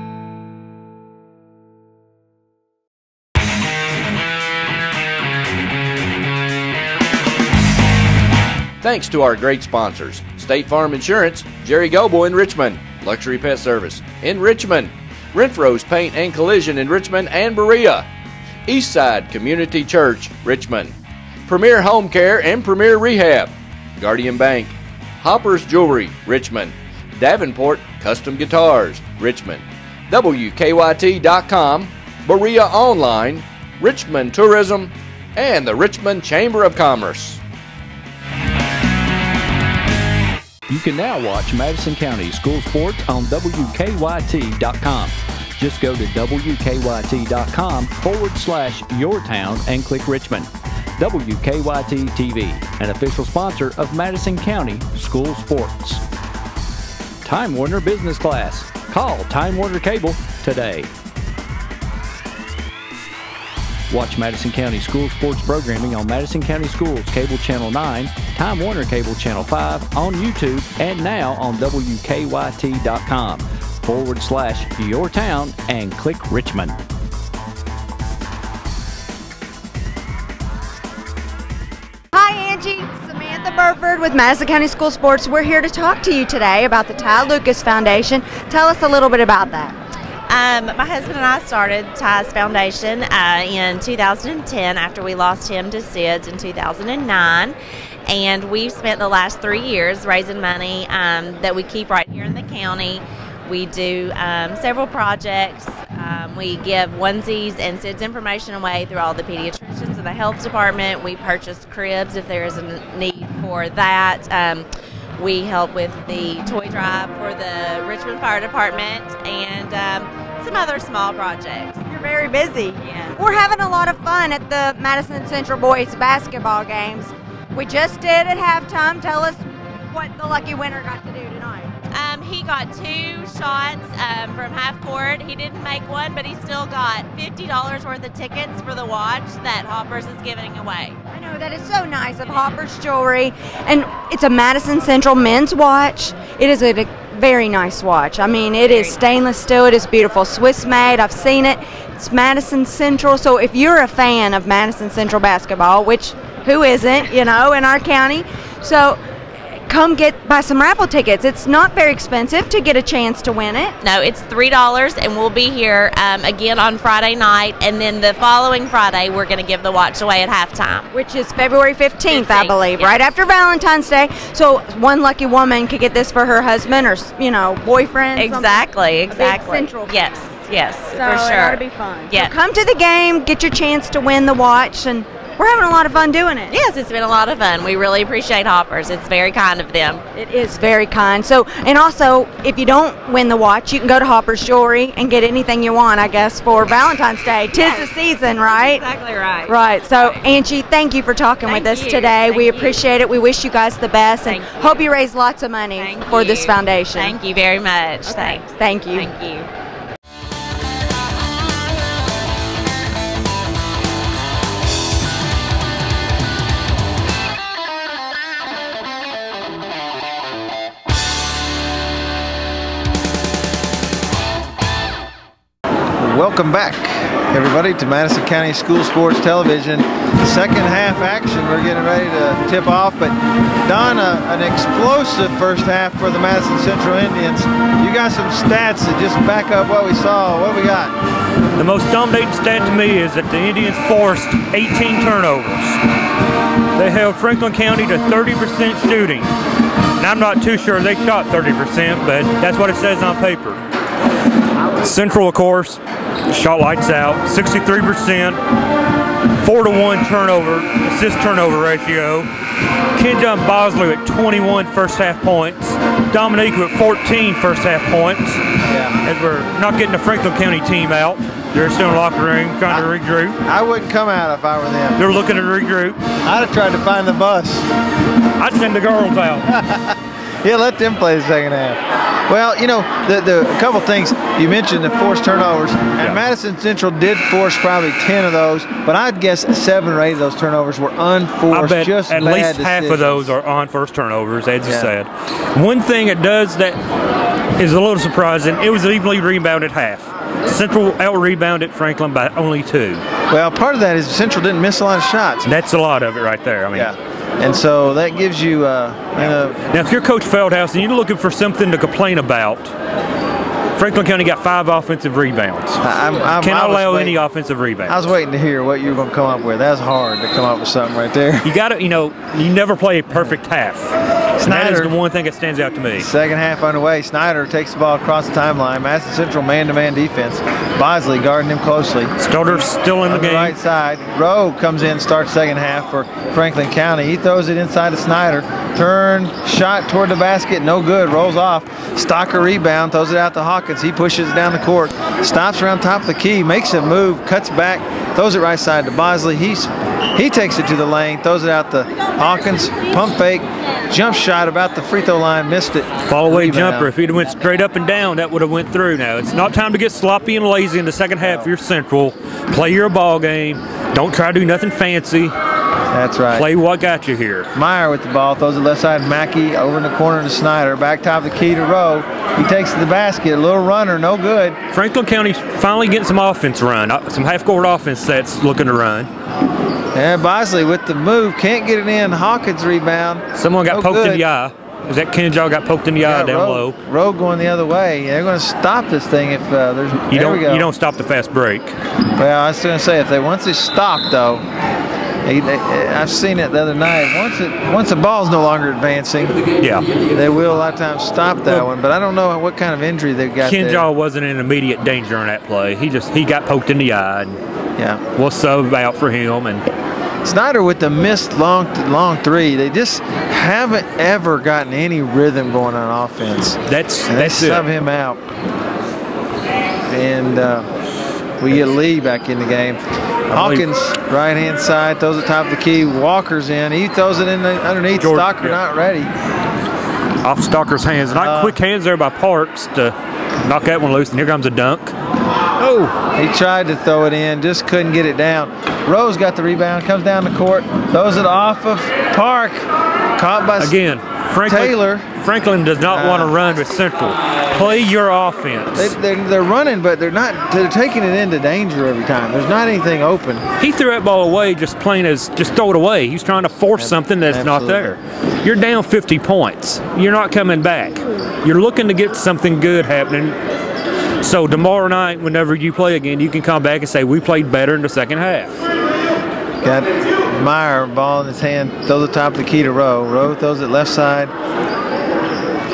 Thanks to our great sponsors: State Farm Insurance, Jerry Goble in Richmond, Luxury Pet Service in Richmond, Renfro's Paint and Collision in Richmond and Berea, Eastside Community Church, Richmond, Premier Home Care and Premier Rehab, Guardian Bank, Hopper's Jewelry, Richmond, Davenport Custom Guitars, Richmond, WKYT.com, Berea Online, Richmond Tourism, and the Richmond Chamber of Commerce. You can now watch Madison County School Sports on WKYT.com. Just go to WKYT.com/yourtown and click Richmond. WKYT TV, an official sponsor of Madison County School Sports. Time Warner Business Class. Call Time Warner Cable today. Watch Madison County School Sports programming on Madison County Schools Cable Channel 9, Time Warner Cable Channel 5, on YouTube, and now on WKYT.com/yourtown and click Richmond. Hi, Angie. Samantha Burford with Madison County School Sports. We're here to talk to you today about the Ty Lucas Foundation. Tell us a little bit about that. My husband and I started Ty's Foundation in 2010 after we lost him to SIDS in 2009. And we've spent the last 3 years raising money that we keep right here in the county. We do several projects. We give onesies and SIDS information away through all the pediatricians in the health department. We purchase cribs if there is a need for that. We help with the toy drive for the Richmond Fire Department and some other small projects. You're very busy. Yeah. We're having a lot of fun at the Madison Central boys basketball games. We just did at halftime. Tell us what the lucky winner got to do tonight. He got 2 shots from half court. He didn't make one, but he still got $50 worth of tickets for the watch that Hoppers is giving away. I know, that is so nice of Hoppers Jewelry. And it's a Madison Central men's watch. It is a very nice watch. I mean, it is stainless steel. It is beautiful. Swiss made. I've seen it. It's Madison Central. So if you're a fan of Madison Central basketball, which who isn't, you know, in our county, so come buy some raffle tickets. It's not very expensive to get a chance to win it. No, it's $3, and we'll be here again on Friday night, and then the following Friday we're going to give the watch away at halftime. Which is February 15th, I believe, right after Valentine's Day. So one lucky woman could get this for her husband or, boyfriend. Exactly. Central. Yes, So for sure. it ought to be fun. Yeah. So come to the game, get your chance to win the watch, and we're having a lot of fun doing it. Yes, it's been a lot of fun. We really appreciate Hoppers. It's very kind of them. It is very kind. So, and also, if you don't win the watch, you can go to Hopper's Jewelry and get anything you want, I guess, for Valentine's Day. Tis the season, right? Exactly right. Right. So, Angie, thank you for talking with us today. We appreciate it. We wish you guys the best and hope you raise lots of money for this foundation. Thank you very much. Okay. Thanks. Thank you. Thank you. Welcome back, everybody, to Madison County School Sports Television. Second half action, we're getting ready to tip off, but Don, an explosive first half for the Madison Central Indians. You got some stats that just back up what we saw. What do we got? The most dominating stat to me is that the Indians forced 18 turnovers. They held Franklin County to 30% shooting. And I'm not too sure they shot 30%, but that's what it says on paper. Central, of course, shot lights out, 63%, 4-to-1 assist turnover ratio. Ken John Bosley at 21 first half points. Dominique with 14 first half points. Yeah. As we're not getting the Franklin County team out. They're still in the locker room trying to regroup. I wouldn't come out if I were them. They're looking to regroup. I'd have tried to find the bus. I'd send the girls out. Yeah, let them play the second half. Well, the couple things you mentioned, the forced turnovers, and Madison Central did force probably 10 of those, but I'd guess 7 or 8 of those turnovers were unforced. I bet just at bad least decisions. half of those are on first turnovers, as you said. One thing it does that is a little surprising, it was evenly rebounded half. Central out-rebounded Franklin by only 2. Well, part of that is Central didn't miss a lot of shots. That's a lot of it right there. I mean, and so that gives you, Now, if you're Coach Feldhouse and you're looking for something to complain about, Franklin County got 5 offensive rebounds. Cannot allow any offensive rebounds. I was waiting to hear what you were going to come up with. That was hard to come up with something right there. You got to, you never play a perfect half. That is the one thing that stands out to me. Second half underway. Snyder takes the ball across the timeline. Madison Central man-to-man defense. Bosley guarding him closely. Stoddard still in the game. Right side. Rowe comes in, starts second half for Franklin County. He throws it inside to Snyder. Turn, shot toward the basket, no good. Rolls off. Stocker rebound, throws it out to Hawkins. He pushes it down the court. Stops around top of the key, makes a move, cuts back, throws it right side to Bosley. He takes it to the lane, throws it out to Hawkins. Pump fake, jump shot about the free throw line, missed it. Fall away jumper. If he'd have went straight up and down, that would have went through. Now it's not time to get sloppy and lazy in the second half. If you're Central, play your ball game. Don't try to do nothing fancy. That's right. Play what got you here. Meyer with the ball, throws it left side to Mackey, over in the corner to Snyder, back top of the key to Rowe. He takes it to the basket, a little runner, no good. Franklin County finally getting some offense run, some half-court offense that's looking to run. And Bosley with the move, can't get it in. Hawkins rebound. Someone got poked in the eye. Is that Kenjaw got poked in the eye down low? Rowe going the other way. They're going to stop this thing if there's. You don't stop the fast break. Well, I was going to say once it's stopped though. I've seen it the other night. Once the ball's no longer advancing, they will a lot of times stop that one. But I don't know what kind of injury they've got. Kenjaw wasn't in immediate danger in that play. He got poked in the eye. And we'll sub out for him. And Snyder with the missed long three. They just haven't ever gotten any rhythm going on offense. That's sub him out, and we get Lee back in the game. Hawkins, right-hand side, throws it top of the key. Walker's in. He throws it in underneath. Stocker not ready. Off Stocker's hands. Not quick hands there by Parks to knock that one loose. And here comes a dunk. Oh! He tried to throw it in, just couldn't get it down. Rose got the rebound, comes down the court, throws it off of Park. Caught by Taylor. Franklin does not want to run with Central. Play your offense. They're running, but they're taking it into danger every time. There's not anything open. He threw that ball away just throw it away. He's trying to force something that's not there. you're down 50 points. You're not coming back. You're looking to get something good happening. So tomorrow night, whenever you play again, you can come back and say, we played better in the second half. Got Meyer, ball in his hand, throws the top of the key to Rowe. Rowe throws it left side.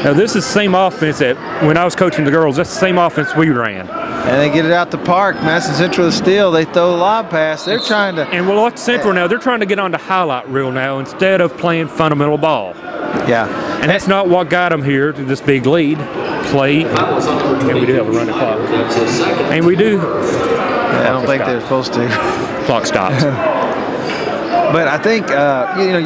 Now this is the same offense that when I was coaching the girls, that's the same offense we ran. And they get it out the park. Madison Central is still. They throw the lob pass. They're trying to. And well, Central now, they're trying to get on the highlight reel now instead of playing fundamental ball. Yeah. And that's not what got them here to this big lead. Play. And we do have a running clock. And we do. I don't think they're supposed to. Clock stops. But I think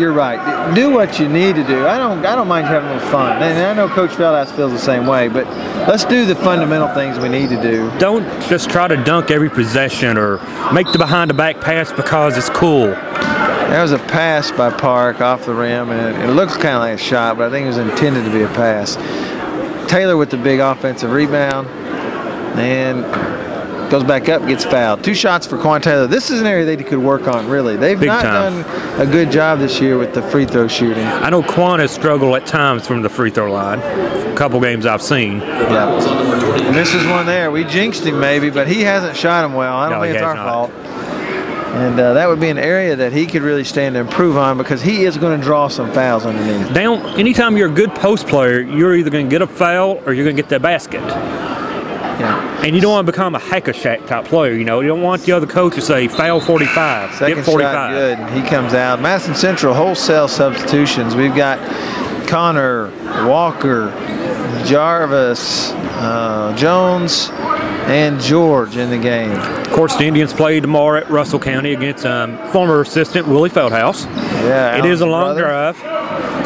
you're right. Do what you need to do. I don't mind having a little fun. And I know Coach Feldhouse feels the same way. But let's do the fundamental things we need to do. Don't just try to dunk every possession or make the behind-the-back pass because it's cool. That was a pass by Park off the rim, and it looks kind of like a shot, but I think it was intended to be a pass. Taylor with the big offensive rebound, and goes back up, gets fouled. 2 shots for Quan Taylor. This is an area they could work on, really. They've not done a good job this year with the free throw shooting. I know Quan has struggled at times from the free throw line. A couple games I've seen. Yeah. And this is one there. We jinxed him maybe, but he hasn't shot him well. I don't think it's our fault. And that would be an area that he could really stand to improve on because he is going to draw some fouls underneath. Anytime you're a good post player, you're either going to get a foul or you're going to get that basket. Yeah. And you don't want to become a hack-a-shack type player, you know. You don't want the other coach to say, foul 45, Second get 45. Shot good. He comes out. Madison Central wholesale substitutions. We've got Connor, Walker, Jarvis, Jones, and George in the game. Of course, the Indians play tomorrow at Russell County against former assistant Willie Feldhouse. Yeah, it is a long drive,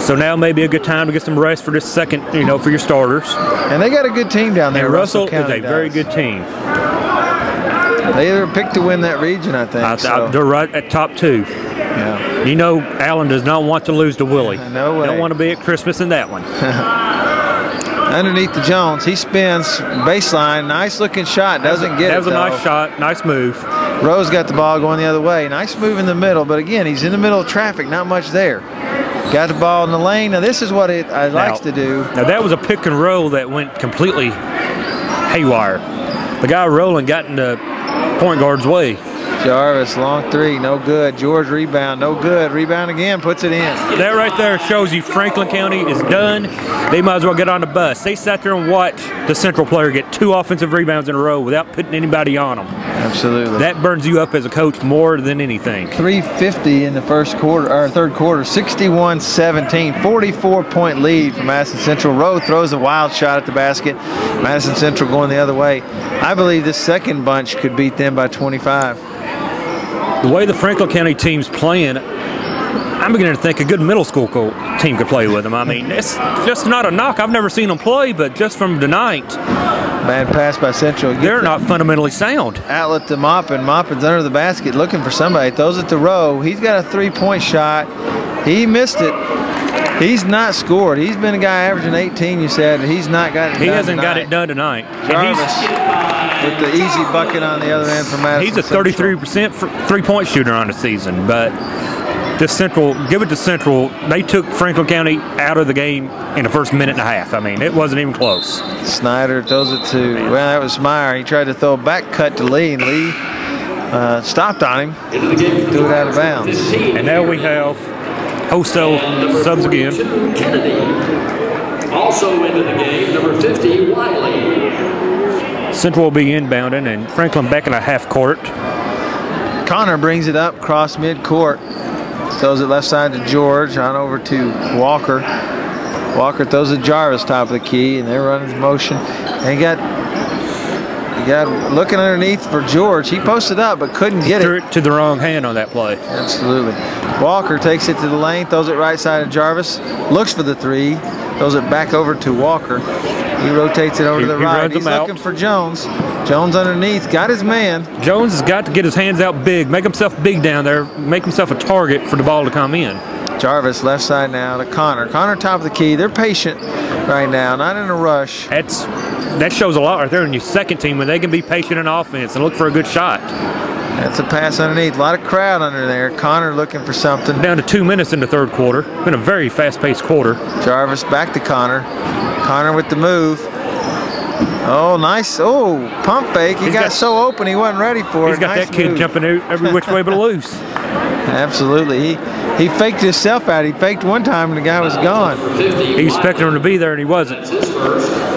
so now may be a good time to get some rest for this second, for your starters. And they got a good team down there. And Russell is County a very good team. They either picked to win that region, I think. They're right at top 2. Yeah. You know, Allen does not want to lose to Willie. No way. Don't want to be at Christmas in that one. Underneath the Jones, he spins baseline. Nice looking shot. Doesn't get it. That was a nice shot. Nice move. Rose got the ball going the other way. Nice move in the middle, but again, he's in the middle of traffic. Not much there. Got the ball in the lane. Now this is what it likes to do. Now that was a pick and roll that went completely haywire. The guy rolling got in the point guard's way. Jarvis, long 3, no good. George rebound, no good. Rebound again, puts it in. That right there shows you Franklin County is done. They might as well get on the bus. They sat there and watched the Central player get 2 offensive rebounds in a row without putting anybody on them. Absolutely. That burns you up as a coach more than anything. 3:50 in the third quarter, 61-17, 44-point lead for Madison Central. Rowe throws a wild shot at the basket. Madison Central going the other way. I believe this second bunch could beat them by 25. The way the Franklin County team's playing, I'm beginning to think a good middle school team could play with them. I mean, it's just not a knock. I've never seen them play, but just from tonight. Bad pass by Central. They're not fundamentally sound. Outlet to Maupin. Maupin's under the basket looking for somebody. Throws it to Rowe. He's got a 3-point shot. He missed it. He's not scored. He's been a guy averaging 18, you said. He's not got it done. He hasn't got it done tonight. Jarvis with the easy bucket on the other end for Madison. He's a 33% 3-point shooter on the season, but this Central, give it to Central. They took Franklin County out of the game in the first minute and a half. I mean, it wasn't even close. Snyder throws it to, well, that was Meyer. He tried to throw a back cut to Lee, and Lee stopped on him, threw it out of bounds. And now we have wholesale subs again. Kennedy. Also into the game, number 50, Wiley. Central will be inbounding, and Franklin back in a half court. Connor brings it up, cross midcourt. Throws it left side to George, on over to Walker. Walker throws it Jarvis top of the key, and they're running motion. And he got looking underneath for George. He posted up, but couldn't get it. Threw it to the wrong hand on that play. Absolutely. Walker takes it to the lane, throws it right side of Jarvis, looks for the 3, throws it back over to Walker. He rotates it over to the right. He's looking for Jones. Jones underneath, got his man. Jones has got to get his hands out big, make himself big down there, make himself a target for the ball to come in. Jarvis left side now to Connor. Connor top of the key. They're patient right now, not in a rush. That shows a lot right there in your second team when they can be patient in offense and look for a good shot. That's a pass underneath. A lot of crowd under there. Connor looking for something. Down to 2 minutes in the third quarter. Been a very fast-paced quarter. Jarvis back to Connor. Connor with the move. Oh, nice. Oh, pump fake. He got so open he wasn't ready for it. He's got that kid jumping every which way but loose. Absolutely. He faked himself out. He faked one time and the guy was gone. He expected him to be there and he wasn't.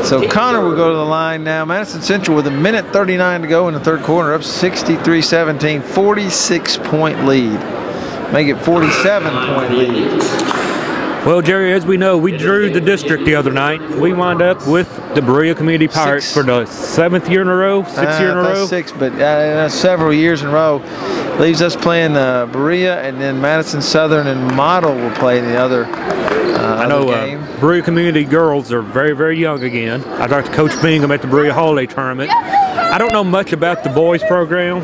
So Connor will go to the line now. Madison Central with 1:39 to go in the third quarter, up 63-17, 46-point lead. Make it 47-point lead. Well, Jerry, as we know, we drew the district the other night. We wound up with the Berea Community Pirates for the 7th year in a row, 6th year in a row. 6, but several years in a row. Leaves us playing Berea, and then Madison Southern and Model will play the other I know Berea Community girls are very, very young again. I talked to Coach Bingham at the Berea Holiday Tournament. I don't know much about the boys program,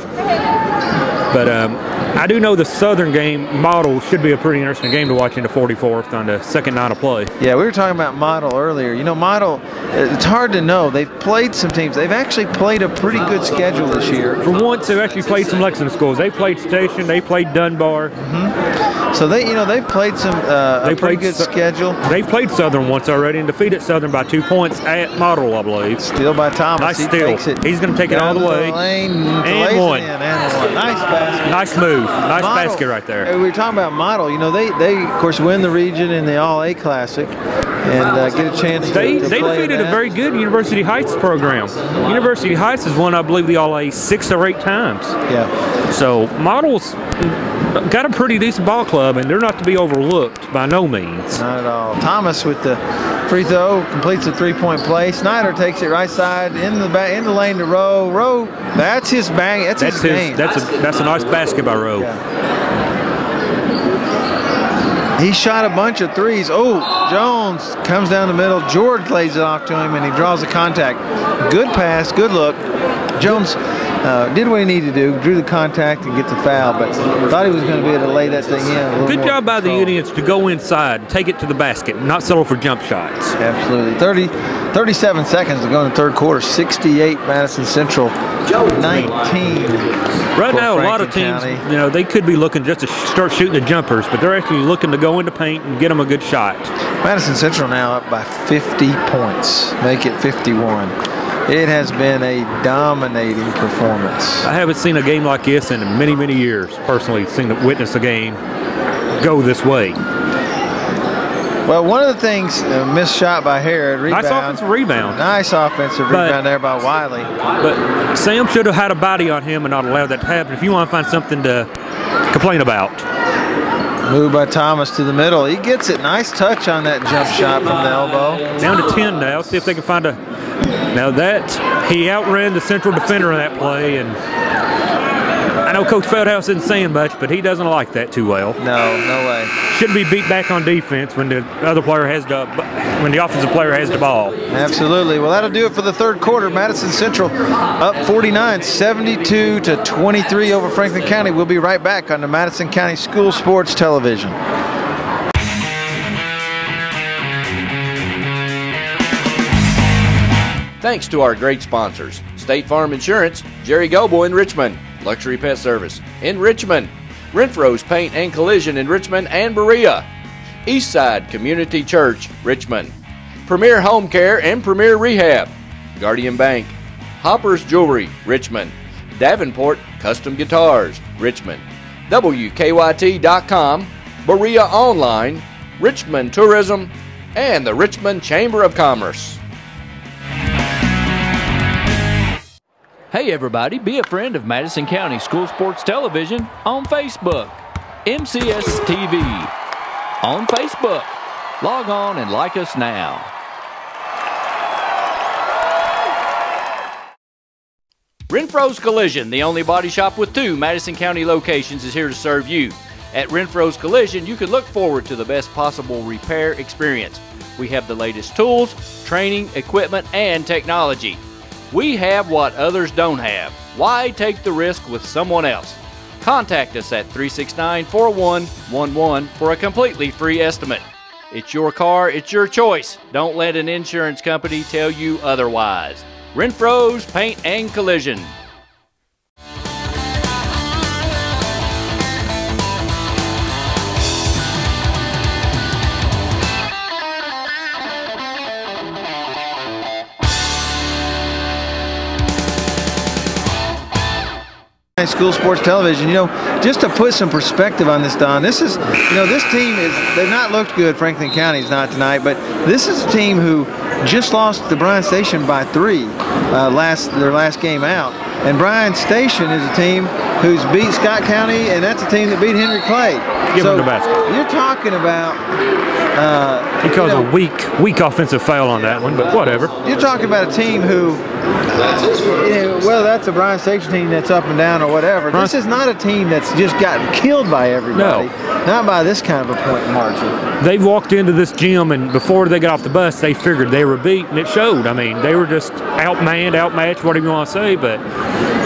but I do know the Southern game Model should be a pretty interesting game to watch in the 44th on the second night of play. Yeah, we were talking about Model earlier. You know, Model, it's hard to know. They've played some teams. They've actually played a pretty good schedule this year. For once, they've actually played some Lexington schools. They played Station, they played Dunbar. So they've played some a pretty good schedule. They've played Southern once already and defeated Southern by 2 points at Model, I believe. Steal by Thomas. Nice steal. He's going to take it all the way. And one. Nice basket. Nice move. Nice basket right there. We were talking about Model. You know, they of course win the region in the All-A Classic and get a chance to They play defeated a very good University Heights program. University Heights has won, I believe, the All-A 6 or 8 times. Yeah. So Model's got a pretty decent ball club, and they're not to be overlooked by no means. Not at all. Thomas with the free throw completes a 3-point play. Snyder takes it right side in the lane to Rowe. Rowe, that's his bang. That's his game. That's a nice basket by Rowe. Yeah. He shot a bunch of threes. Oh, Jones comes down the middle. George lays it off to him, and he draws the contact. Good pass, good look. Jones did what he needed to do, drew the contact and get the foul, but thought he was going to be able to lay that thing in. Good job by the Unions to go inside, take it to the basket, not settle for jump shots. Absolutely. 37 seconds to go in the third quarter. 68 Madison Central, 19. Right now, a lot of teams, you know, they could be looking just to start shooting the jumpers, but they're actually looking to go into paint and get them a good shot. Madison Central now up by 50 points, make it 51. It has been a dominating performance. I haven't seen a game like this in many, many years. Personally, witnessed a game go this way. Well, one of the things, missed shot by Harrod, rebound. Nice offensive rebound. Nice offensive rebound there by Wiley. But Sam should have had a body on him and not allowed that to happen if you want to find something to complain about. Move by Thomas to the middle. He gets it. Nice touch on that jump shot from the elbow. Down to 10 now. See if they can find a... Now that, he outran the Central defender in that play, and I know Coach Feldhouse isn't saying much, but he doesn't like that too well. No way. Shouldn't be beat back on defense when the other player has when the offensive player has the ball. Absolutely. Well, that'll do it for the third quarter. Madison Central up 49, 72 to 23 over Franklin County. We'll be right back on the Madison County School Sports Television. Thanks to our great sponsors, State Farm Insurance, Jerry Goble in Richmond, Luxury Pet Service in Richmond, Renfro's Paint and Collision in Richmond and Berea, Eastside Community Church, Richmond, Premier Home Care and Premier Rehab, Guardian Bank, Hopper's Jewelry, Richmond, Davenport Custom Guitars, Richmond, WKYT.com, Berea Online, Richmond Tourism, and the Richmond Chamber of Commerce. Hey everybody, be a friend of Madison County School Sports Television on Facebook. MCS TV on Facebook. Log on and like us now. Renfro's Collision, the only body shop with 2 Madison County locations, is here to serve you. At Renfro's Collision, you can look forward to the best possible repair experience. We have the latest tools, training, equipment, and technology. We have what others don't have. Why take the risk with someone else? Contact us at 369-4111 for a completely free estimate. It's your car, it's your choice. Don't let an insurance company tell you otherwise. Renfro's Paint and Collision. School Sports Television. Just to put some perspective on this, Don, this is, this team they've not looked good. Franklin County's not tonight, but this is a team who just lost to Bryan Station by 3 their last game out. And Bryan Station is a team who's beat Scott County, and that's a team that beat Henry Clay. Give them the basket. You're talking about he calls a weak offensive foul on that one, but whatever. You're talking about a team who, well, that's a Bryan Station team that's up and down or whatever. This is not a team that's just gotten killed by everybody. No. Not by this kind of a point margin. They walked into this gym, and before they got off the bus, they figured they were beat, and it showed. I mean, they were just outmanned, outmatched, whatever you want to say, but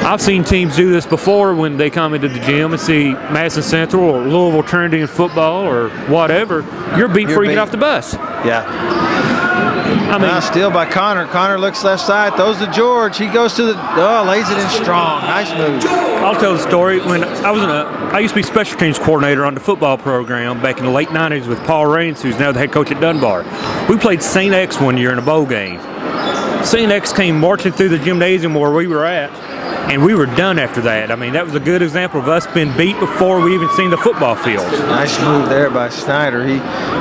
I've seen teams do this before when they come into the gym and see Madison Central or Louisville Trinity in football or whatever. You're beat before you get off the bus. Yeah. I mean, steal by Connor. Connor looks left side, throws to George. He goes to lays it in strong. Nice move. I'll tell the story. When I used to be special teams coordinator on the football program back in the late 90s with Paul Raines, who's now the head coach at Dunbar. We played St. X one year in a bowl game. St. X came marching through the gymnasium where we were at, and we were done after that. I mean, that was a good example of us being beat before we even seen the football field. Nice move there by Snyder. He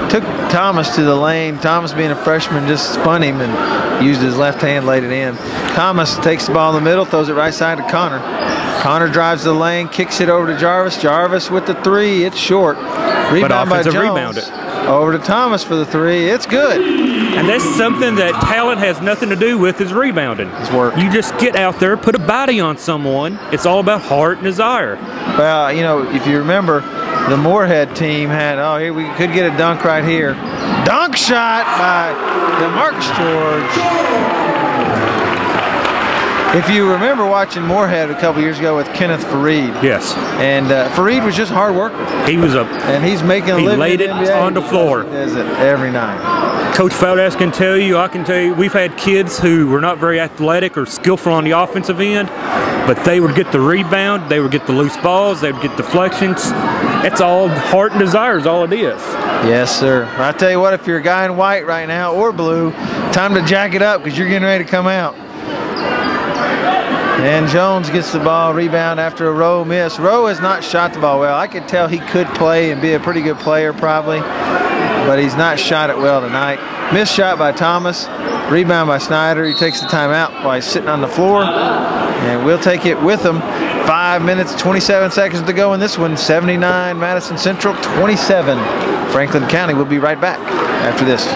took Thomas to the lane. Thomas, being a freshman, just spun him and used his left hand, laid it in. Thomas takes the ball in the middle, throws it right side to Connor. Connor drives the lane, kicks it over to Jarvis. Jarvis with the 3. It's short. Rebound by Jones. Rebound it. Over to Thomas for the 3. It's good. And that's something that talent has nothing to do with, is rebounding. It's work. You just get out there, put a body on someone. It's all about heart and desire. Well, if you remember, the Moorhead team had, here we could get a dunk right here. Dunk shot by DeMarcus George. If you remember watching Moorhead a couple years ago with Kenneth Fareed. Yes. And Fareed was just hard worker. And he's making a living. He laid it on the floor. He does it every night. Coach Feldass can tell you, I can tell you, we've had kids who were not very athletic or skillful on the offensive end, but they would get the rebound, they would get the loose balls, they would get deflections. That's all heart and desire is all it is. Yes, sir. I tell you what, if you're a guy in white right now or blue, time to jack it up because you're getting ready to come out. And Jones gets the ball, rebound after a Rowe miss. Rowe has not shot the ball well. I could tell he could play and be a pretty good player probably, but he's not shot it well tonight. Missed shot by Thomas, rebound by Snyder. He takes the timeout while he's sitting on the floor, and we'll take it with him. 5 minutes, 27 seconds to go in this one. 79 Madison Central, 27 Franklin County. We'll be right back after this.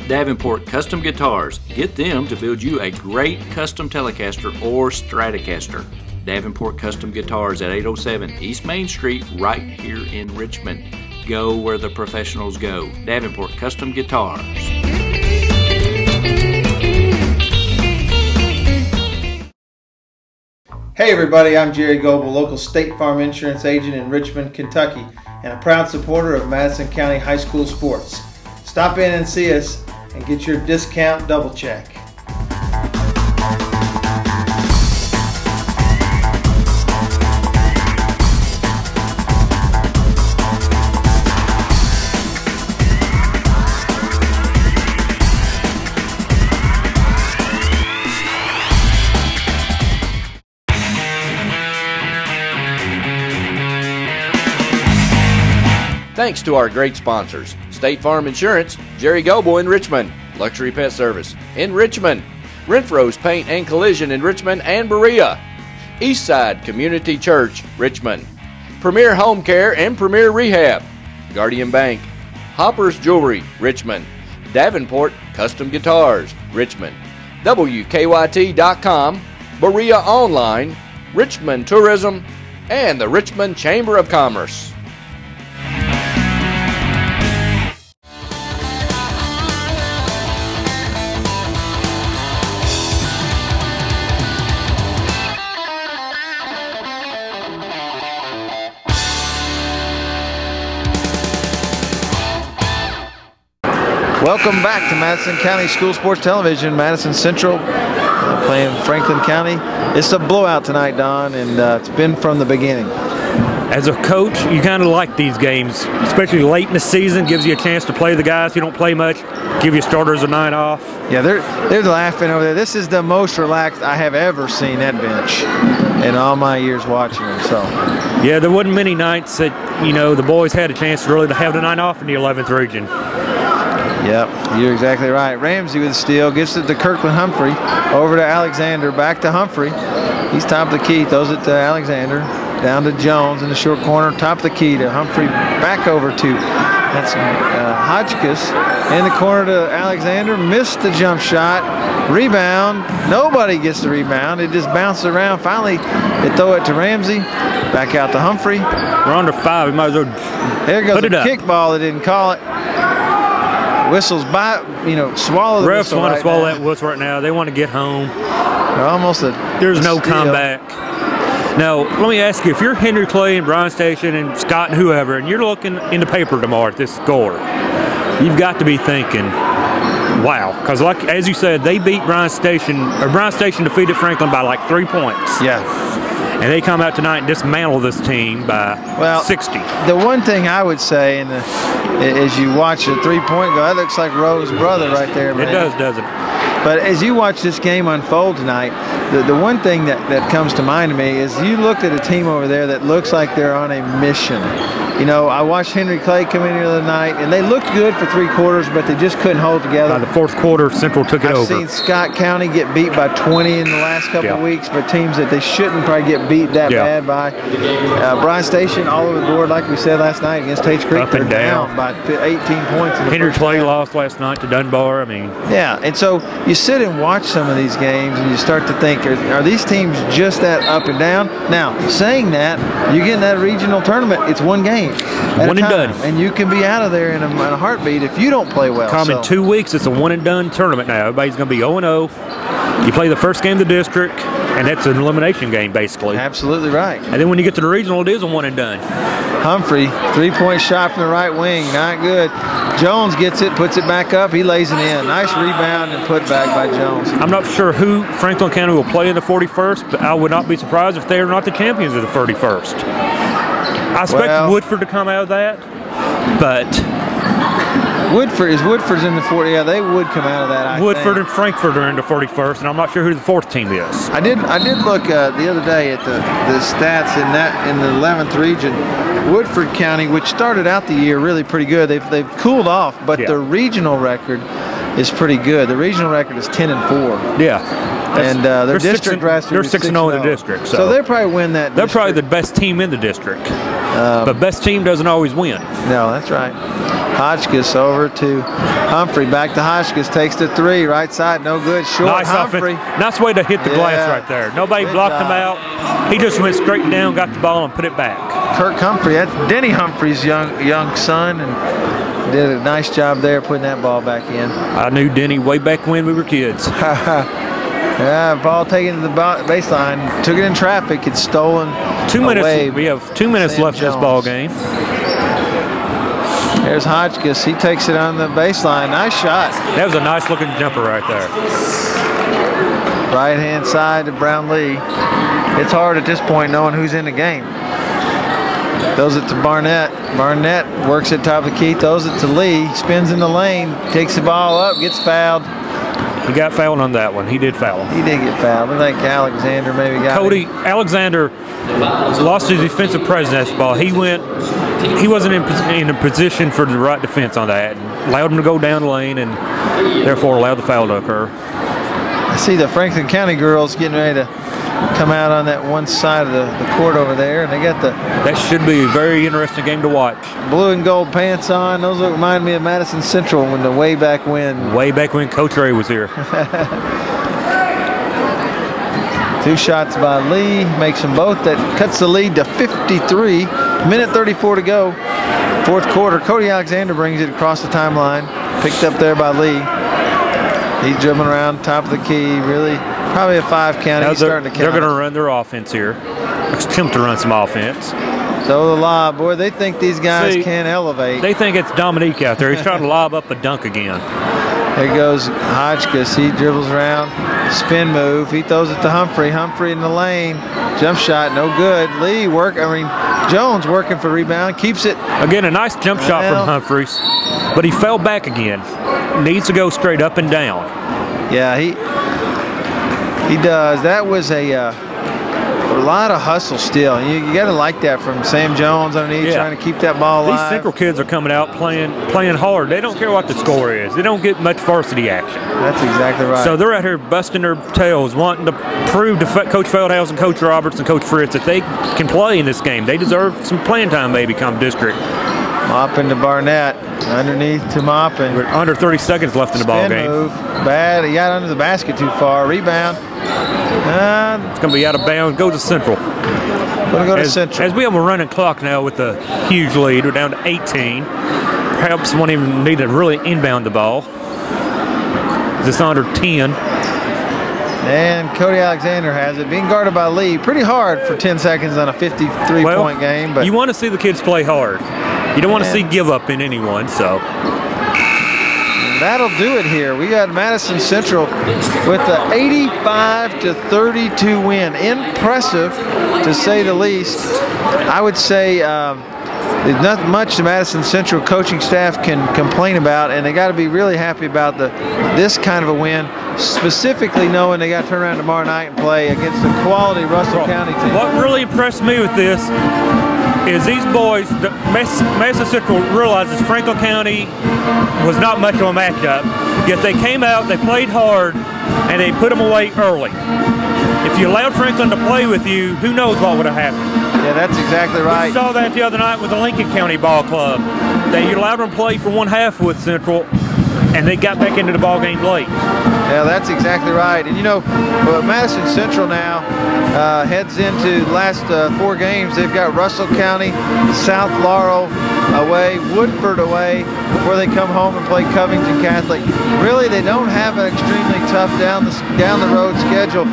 Davenport Custom Guitars. Get them to build you a great custom Telecaster or Stratocaster. Davenport Custom Guitars at 807 East Main Street, right here in Richmond. Go where the professionals go. Davenport Custom Guitars. Hey everybody, I'm Jerry Goble, local State Farm insurance agent in Richmond, Kentucky, and a proud supporter of Madison County High School sports. Stop in and see us and get your discount double check. Thanks to our great sponsors: State Farm Insurance, Jerry Goble in Richmond, Luxury Pet Service in Richmond, Renfro's Paint and Collision in Richmond and Berea, Eastside Community Church, Richmond, Premier Home Care and Premier Rehab, Guardian Bank, Hopper's Jewelry, Richmond, Davenport Custom Guitars, Richmond, WKYT.com, Berea Online, Richmond Tourism, and the Richmond Chamber of Commerce. Welcome back to Madison County School Sports Television. Madison Central playing Franklin County. It's a blowout tonight, Don, and it's been from the beginning. As a coach, you kind of like these games, especially late in the season. Gives you a chance to play the guys who don't play much. Give your starters a night off. Yeah, they're laughing over there. This is the most relaxed I have ever seen that bench in all my years watching them. So. Yeah, there wasn't many nights that the boys had a chance to really have the night off in the 11th region. Yep, you're exactly right. Ramsey with the steal, gets it to Kirkland Humphrey, over to Alexander, back to Humphrey. He's top of the key, throws it to Alexander, down to Jones in the short corner, top of the key to Humphrey, back over to, that's Hotchkiss, in the corner to Alexander, missed the jump shot, rebound, nobody gets the rebound, it just bounces around, finally they throw it to Ramsey, back out to Humphrey. We're under 5, we might as well there goes put it a up. kickball, they didn't call it. Whistles by, swallow the refs whistle. Want right to swallow now. that whistle right now. They want to get home. They're almost There's no steal. comeback. Now, let me ask you, if you're Henry Clay and Bryan Station and Scott and whoever, and you're looking in the paper tomorrow at this score, you've got to be thinking, wow. Because like as you said, they beat Bryan Station, or Bryan Station defeated Franklin by like 3 points. Yeah. And they come out tonight and dismantle this team by 60. The one thing I would say, as you watch the three-point go, that looks like Rowe's brother right there, man. It does, doesn't it? But as you watch this game unfold tonight, the one thing that comes to mind to me is you looked at a team over there that looks like they're on a mission. I watched Henry Clay come in here the other night, and they looked good for 3 quarters, but they just couldn't hold together. By the 4th quarter, Central took it over. I've seen Scott County get beat by 20 in the last couple of weeks, but teams that they shouldn't probably get beat that bad by. Bryan Station all over the board, like we said last night against Tate's Creek. Up and down by 18 points. In the Henry first Clay half. lost last night to Dunbar. Yeah, and so you sit and watch some of these games, and you start to think, are these teams just that up and down? Now, saying that, you get in that regional tournament, it's one game. One and done. And you can be out of there in a heartbeat if you don't play well. In 2 weeks, it's a one and done tournament now. Everybody's going to be 0-0. You play the first game of the district, and that's an elimination game, basically. Absolutely right. And then when you get to the regional, it is a one and done. Humphrey, 3-point shot from the right wing, not good. Jones gets it, puts it back up, he lays it in. Nice rebound and put back by Jones. I'm not sure who Franklin County will play in the 41st, but I would not be surprised if they are not the champions of the 31st. I expect Woodford to come out of that, but Woodford's in the 40. Yeah, they would come out of that. Woodford and Frankfort are in the 41st, and I'm not sure who the 4th team is. I did look the other day at the stats in the 11th region. Woodford County, which started out the year really pretty good, they've cooled off, but the regional record is pretty good. The regional record is 10-4. Yeah. And their district record they're 6-0 in the district. So they probably win that. They're probably the best team in the district. But best team doesn't always win. No, that's right. Hotchkiss over to Humphrey. Back to Hotchkiss. Takes the 3. Right side. No good. Short. Nice Humphrey. Nice way to hit the glass right there. Nobody blocked him out. He just went straight down, got the ball, and put it back. Kirk Humphrey. That's Denny Humphrey's young son. And did a nice job there putting that ball back in. I knew Denny way back when we were kids. Yeah, ball taken to the baseline. Took it in traffic. It's stolen. 2 minutes. Away. We have 2 minutes left in this ball game. There's Hotchkiss. He takes it on the baseline. Nice shot. That was a nice looking jumper right there. Right hand side to Brownlee. It's hard at this point knowing who's in the game. Throws it to Barnett. Barnett works at top of the key. Throws it to Lee. Spins in the lane. Takes the ball up. Gets fouled. He got fouled on that one. He did foul him. He did get fouled. I think Alexander maybe got Cody, him. Alexander lost his defensive presence at the ball. He wasn't in a position for the right defense on that. And allowed him to go down the lane and therefore allowed the foul to occur. I see the Franklin County girls getting ready to come out on that one side of the court over there, and they got that should be a very interesting game to watch. Blue and gold pants on. Those remind me of Madison Central when the way back when. Way back when Coach Ray was here. 2 shots by Lee, makes them both. That cuts the lead to 53. Minute 34 to go. 4th quarter. Cody Alexander brings it across the timeline. Picked up there by Lee. He's dribbling around top of the key. Really, probably a 5 count. He's starting to count. They're going to run their offense here. Attempt to run some offense. So the lob, boy, they think these guys can elevate. They think it's Dominique out there. He's trying to lob up a dunk again. There goes Hotchkiss. He dribbles around. Spin move. He throws it to Humphrey. Humphrey in the lane. Jump shot, no good. Lee Jones working for rebound, keeps it. Again, a nice jump shot from Humphreys, but he fell back again. Needs to go straight up and down. Yeah, he does. That was a lot of hustle still. You got to like that from Sam Jones underneath, trying to keep that ball alive. These Central kids are coming out playing hard. They don't care what the score is. They don't get much varsity action. That's exactly right. So they're out here busting their tails, wanting to prove to Coach Feldhouse and Coach Roberts and Coach Fritz that they can play in this game. They deserve some playing time, maybe, come district. Mopping to Barnett, underneath to Moppin. We're under 30 seconds left in the ball game. Move, bad. He got under the basket too far. Rebound. It's going to be out of bounds. Go to Central. Going to go to Central. As we have a running clock now with a huge lead, we're down to 18. Perhaps won't even need to really inbound the ball. It's under 10. And Cody Alexander has it, being guarded by Lee. Pretty hard for 10 seconds on a 53-point game. But you want to see the kids play hard. You don't want to see give up in anyone, so. That'll do it here. We got Madison Central with the 85-32 win. Impressive, to say the least. I would say there's not much the Madison Central coaching staff can complain about, and they got to be really happy about this kind of a win, specifically knowing they got to turn around tomorrow night and play against a quality Russell County team. What really impressed me with this is these boys, Madison Central realizes Franklin County was not much of a matchup, yet they came out, they played hard, and they put them away early. If you allowed Franklin to play with you, who knows what would have happened. Yeah, that's exactly right. We saw that the other night with the Lincoln County Ball Club. They allowed them to play for one half with Central, and they got back into the ball game late. Yeah, that's exactly right. And you know, Madison Central now heads into the last 4 games. They've got Russell County, South Laurel away, Woodford away, before they come home and play Covington Catholic. Really, they don't have an extremely tough down the road schedule.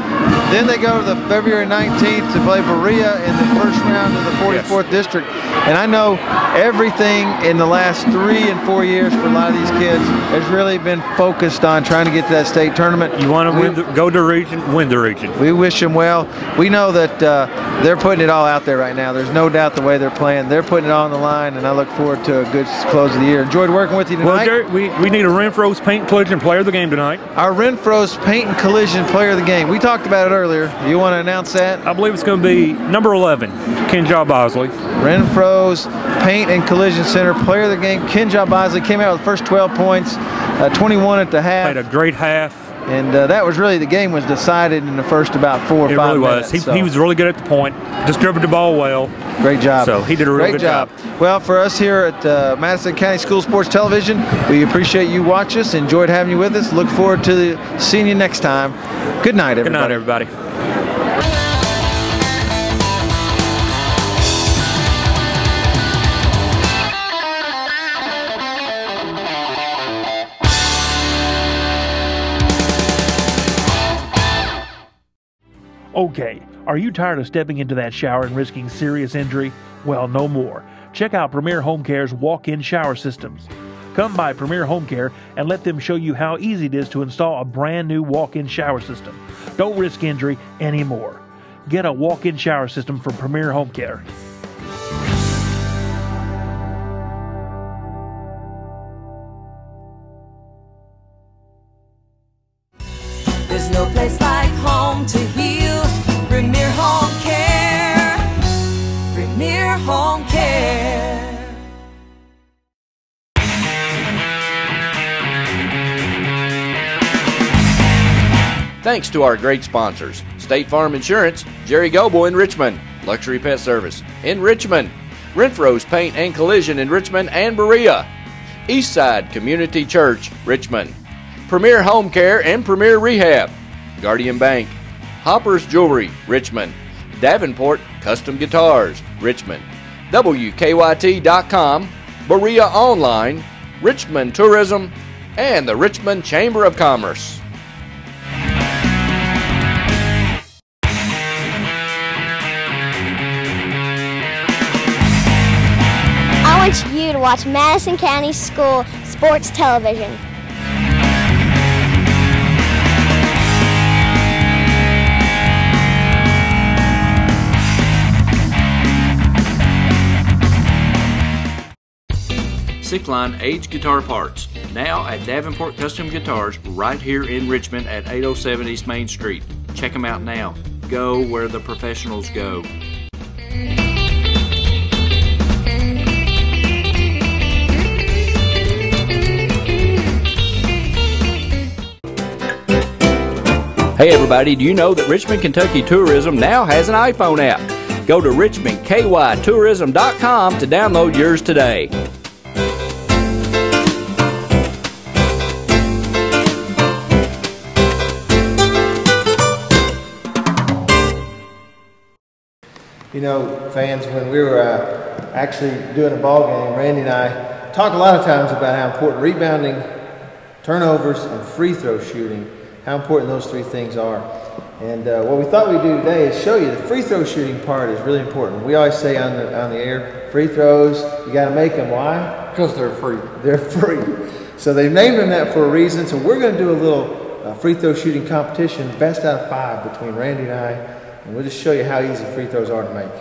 Then they go to the February 19th to play Berea in the first round of the 44th district. And I know everything in the last 3 and 4 years for a lot of these kids has really been focused on trying to get to that state tournament. You want to go to region, win the region. We wish them well. We know that they're putting it all out there right now. There's no doubt the way they're playing. They're putting it all on the line, and I look forward to a good close of the year. Enjoyed working with you tonight. Well, Jerry, we need a Renfro's Paint and Collision Player of the Game tonight. Our Renfro's Paint and Collision Player of the Game. We talked about it earlier. You want to announce that? I believe it's going to be number 11, Kenja Bosley. Renfro's Paint and Collision Center Player of the Game. Kenja Bosley came out with the first 12 points, 21 at the half. Played a great half. And that was really, the game was decided in the first about 4 or 5 really minutes. Was. He was really good at the point, distributed the ball well. Great job. So he did a really good job. Well, for us here at Madison County School Sports Television, we appreciate you watching us. Enjoyed having you with us. Look forward to seeing you next time. Good night, everybody. Good night, everybody. Okay, are you tired of stepping into that shower and risking serious injury? Well, no more. Check out Premier Home Care's walk-in shower systems. Come by Premier Home Care and let them show you how easy it is to install a brand new walk-in shower system. Don't risk injury anymore. Get a walk-in shower system from Premier Home Care. There's no place like home to heal. Premier Home Care. Premier Home Care. Thanks to our great sponsors: State Farm Insurance, Jerry Goble in Richmond, Luxury Pet Service in Richmond, Renfro's Paint and Collision in Richmond and Berea, Eastside Community Church, Richmond, Premier Home Care and Premier Rehab, Guardian Bank, Hopper's Jewelry, Richmond, Davenport Custom Guitars, Richmond, WKYT.com, Berea Online, Richmond Tourism, and the Richmond Chamber of Commerce. I want you to watch Madison County School Sports Television. basic line aged guitar parts. Now at Davenport Custom Guitars right here in Richmond at 807 East Main Street. Check them out now. Go where the professionals go. Hey everybody, do you know that Richmond, Kentucky Tourism now has an iPhone app? Go to richmondkytourism.com to download yours today. You know, fans, when we were actually doing a ball game, Randy and I talk a lot of times about how important rebounding, turnovers, and free throw shooting, how important those three things are. And what we thought we'd do today is show you the free throw shooting part is really important. We always say on the air, free throws, you got to make them. Why? Because they're free. They're free. So they've named them that for a reason. So we're going to do a little free throw shooting competition, best out of 5 between Randy and I. And we'll just show you how easy free throws are to make.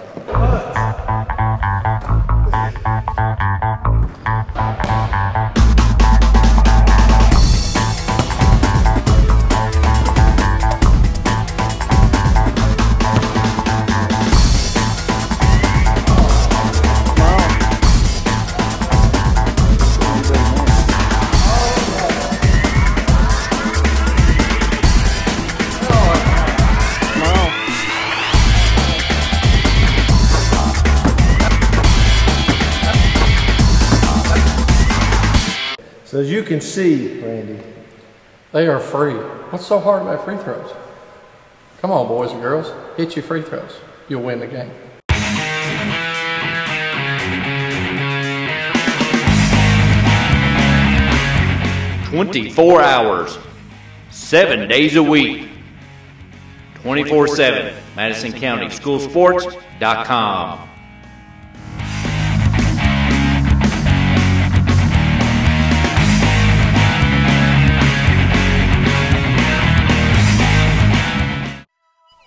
So as you can see, Randy, they are free. What's so hard about free throws? Come on, boys and girls, hit your free throws. You'll win the game. 24 hours, 7 days a week, 24/7, MadisonCountySchoolSports.com.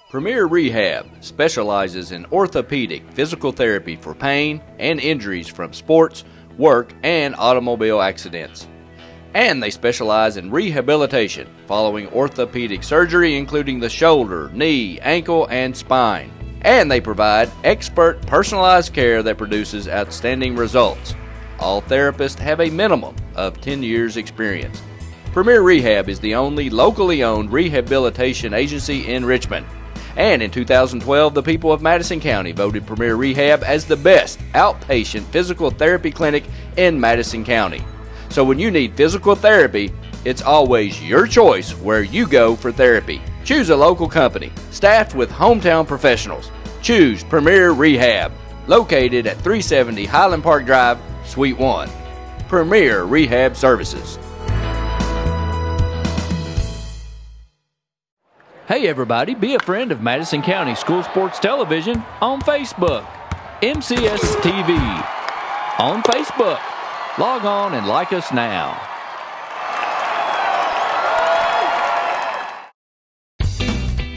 Premier Rehab specializes in orthopedic physical therapy for pain and injuries from sports, work, and automobile accidents. And they specialize in rehabilitation following orthopedic surgery, including the shoulder, knee, ankle, and spine. And they provide expert personalized care that produces outstanding results. All therapists have a minimum of 10 years experience. Premier Rehab is the only locally owned rehabilitation agency in Richmond. And in 2012, the people of Madison County voted Premier Rehab as the best outpatient physical therapy clinic in Madison County. So when you need physical therapy, it's always your choice where you go for therapy. Choose a local company, staffed with hometown professionals. Choose Premier Rehab, located at 370 Highland Park Drive, Suite 1. Premier Rehab Services. Hey everybody, be a friend of Madison County School Sports Television on Facebook. MCS TV on Facebook. Log on and like us now.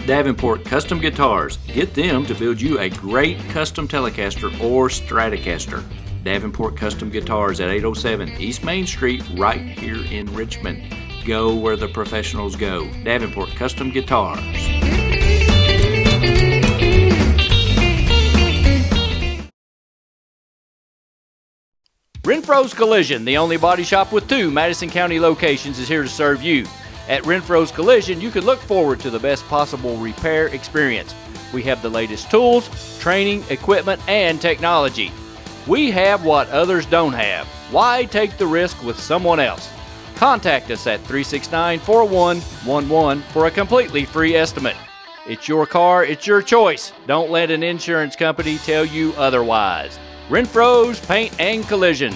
Davenport Custom Guitars. Get them to build you a great custom Telecaster or Stratocaster. Davenport Custom Guitars at 807 East Main Street, right here in Richmond. Go where the professionals go. Davenport Custom Guitars. Renfro's Collision, the only body shop with 2 Madison County locations, is here to serve you. At Renfro's Collision, you can look forward to the best possible repair experience. We have the latest tools, training, equipment, and technology. We have what others don't have. Why take the risk with someone else? Contact us at 369-4111 for a completely free estimate. It's your car, it's your choice. Don't let an insurance company tell you otherwise. Renfro's Paint and Collision.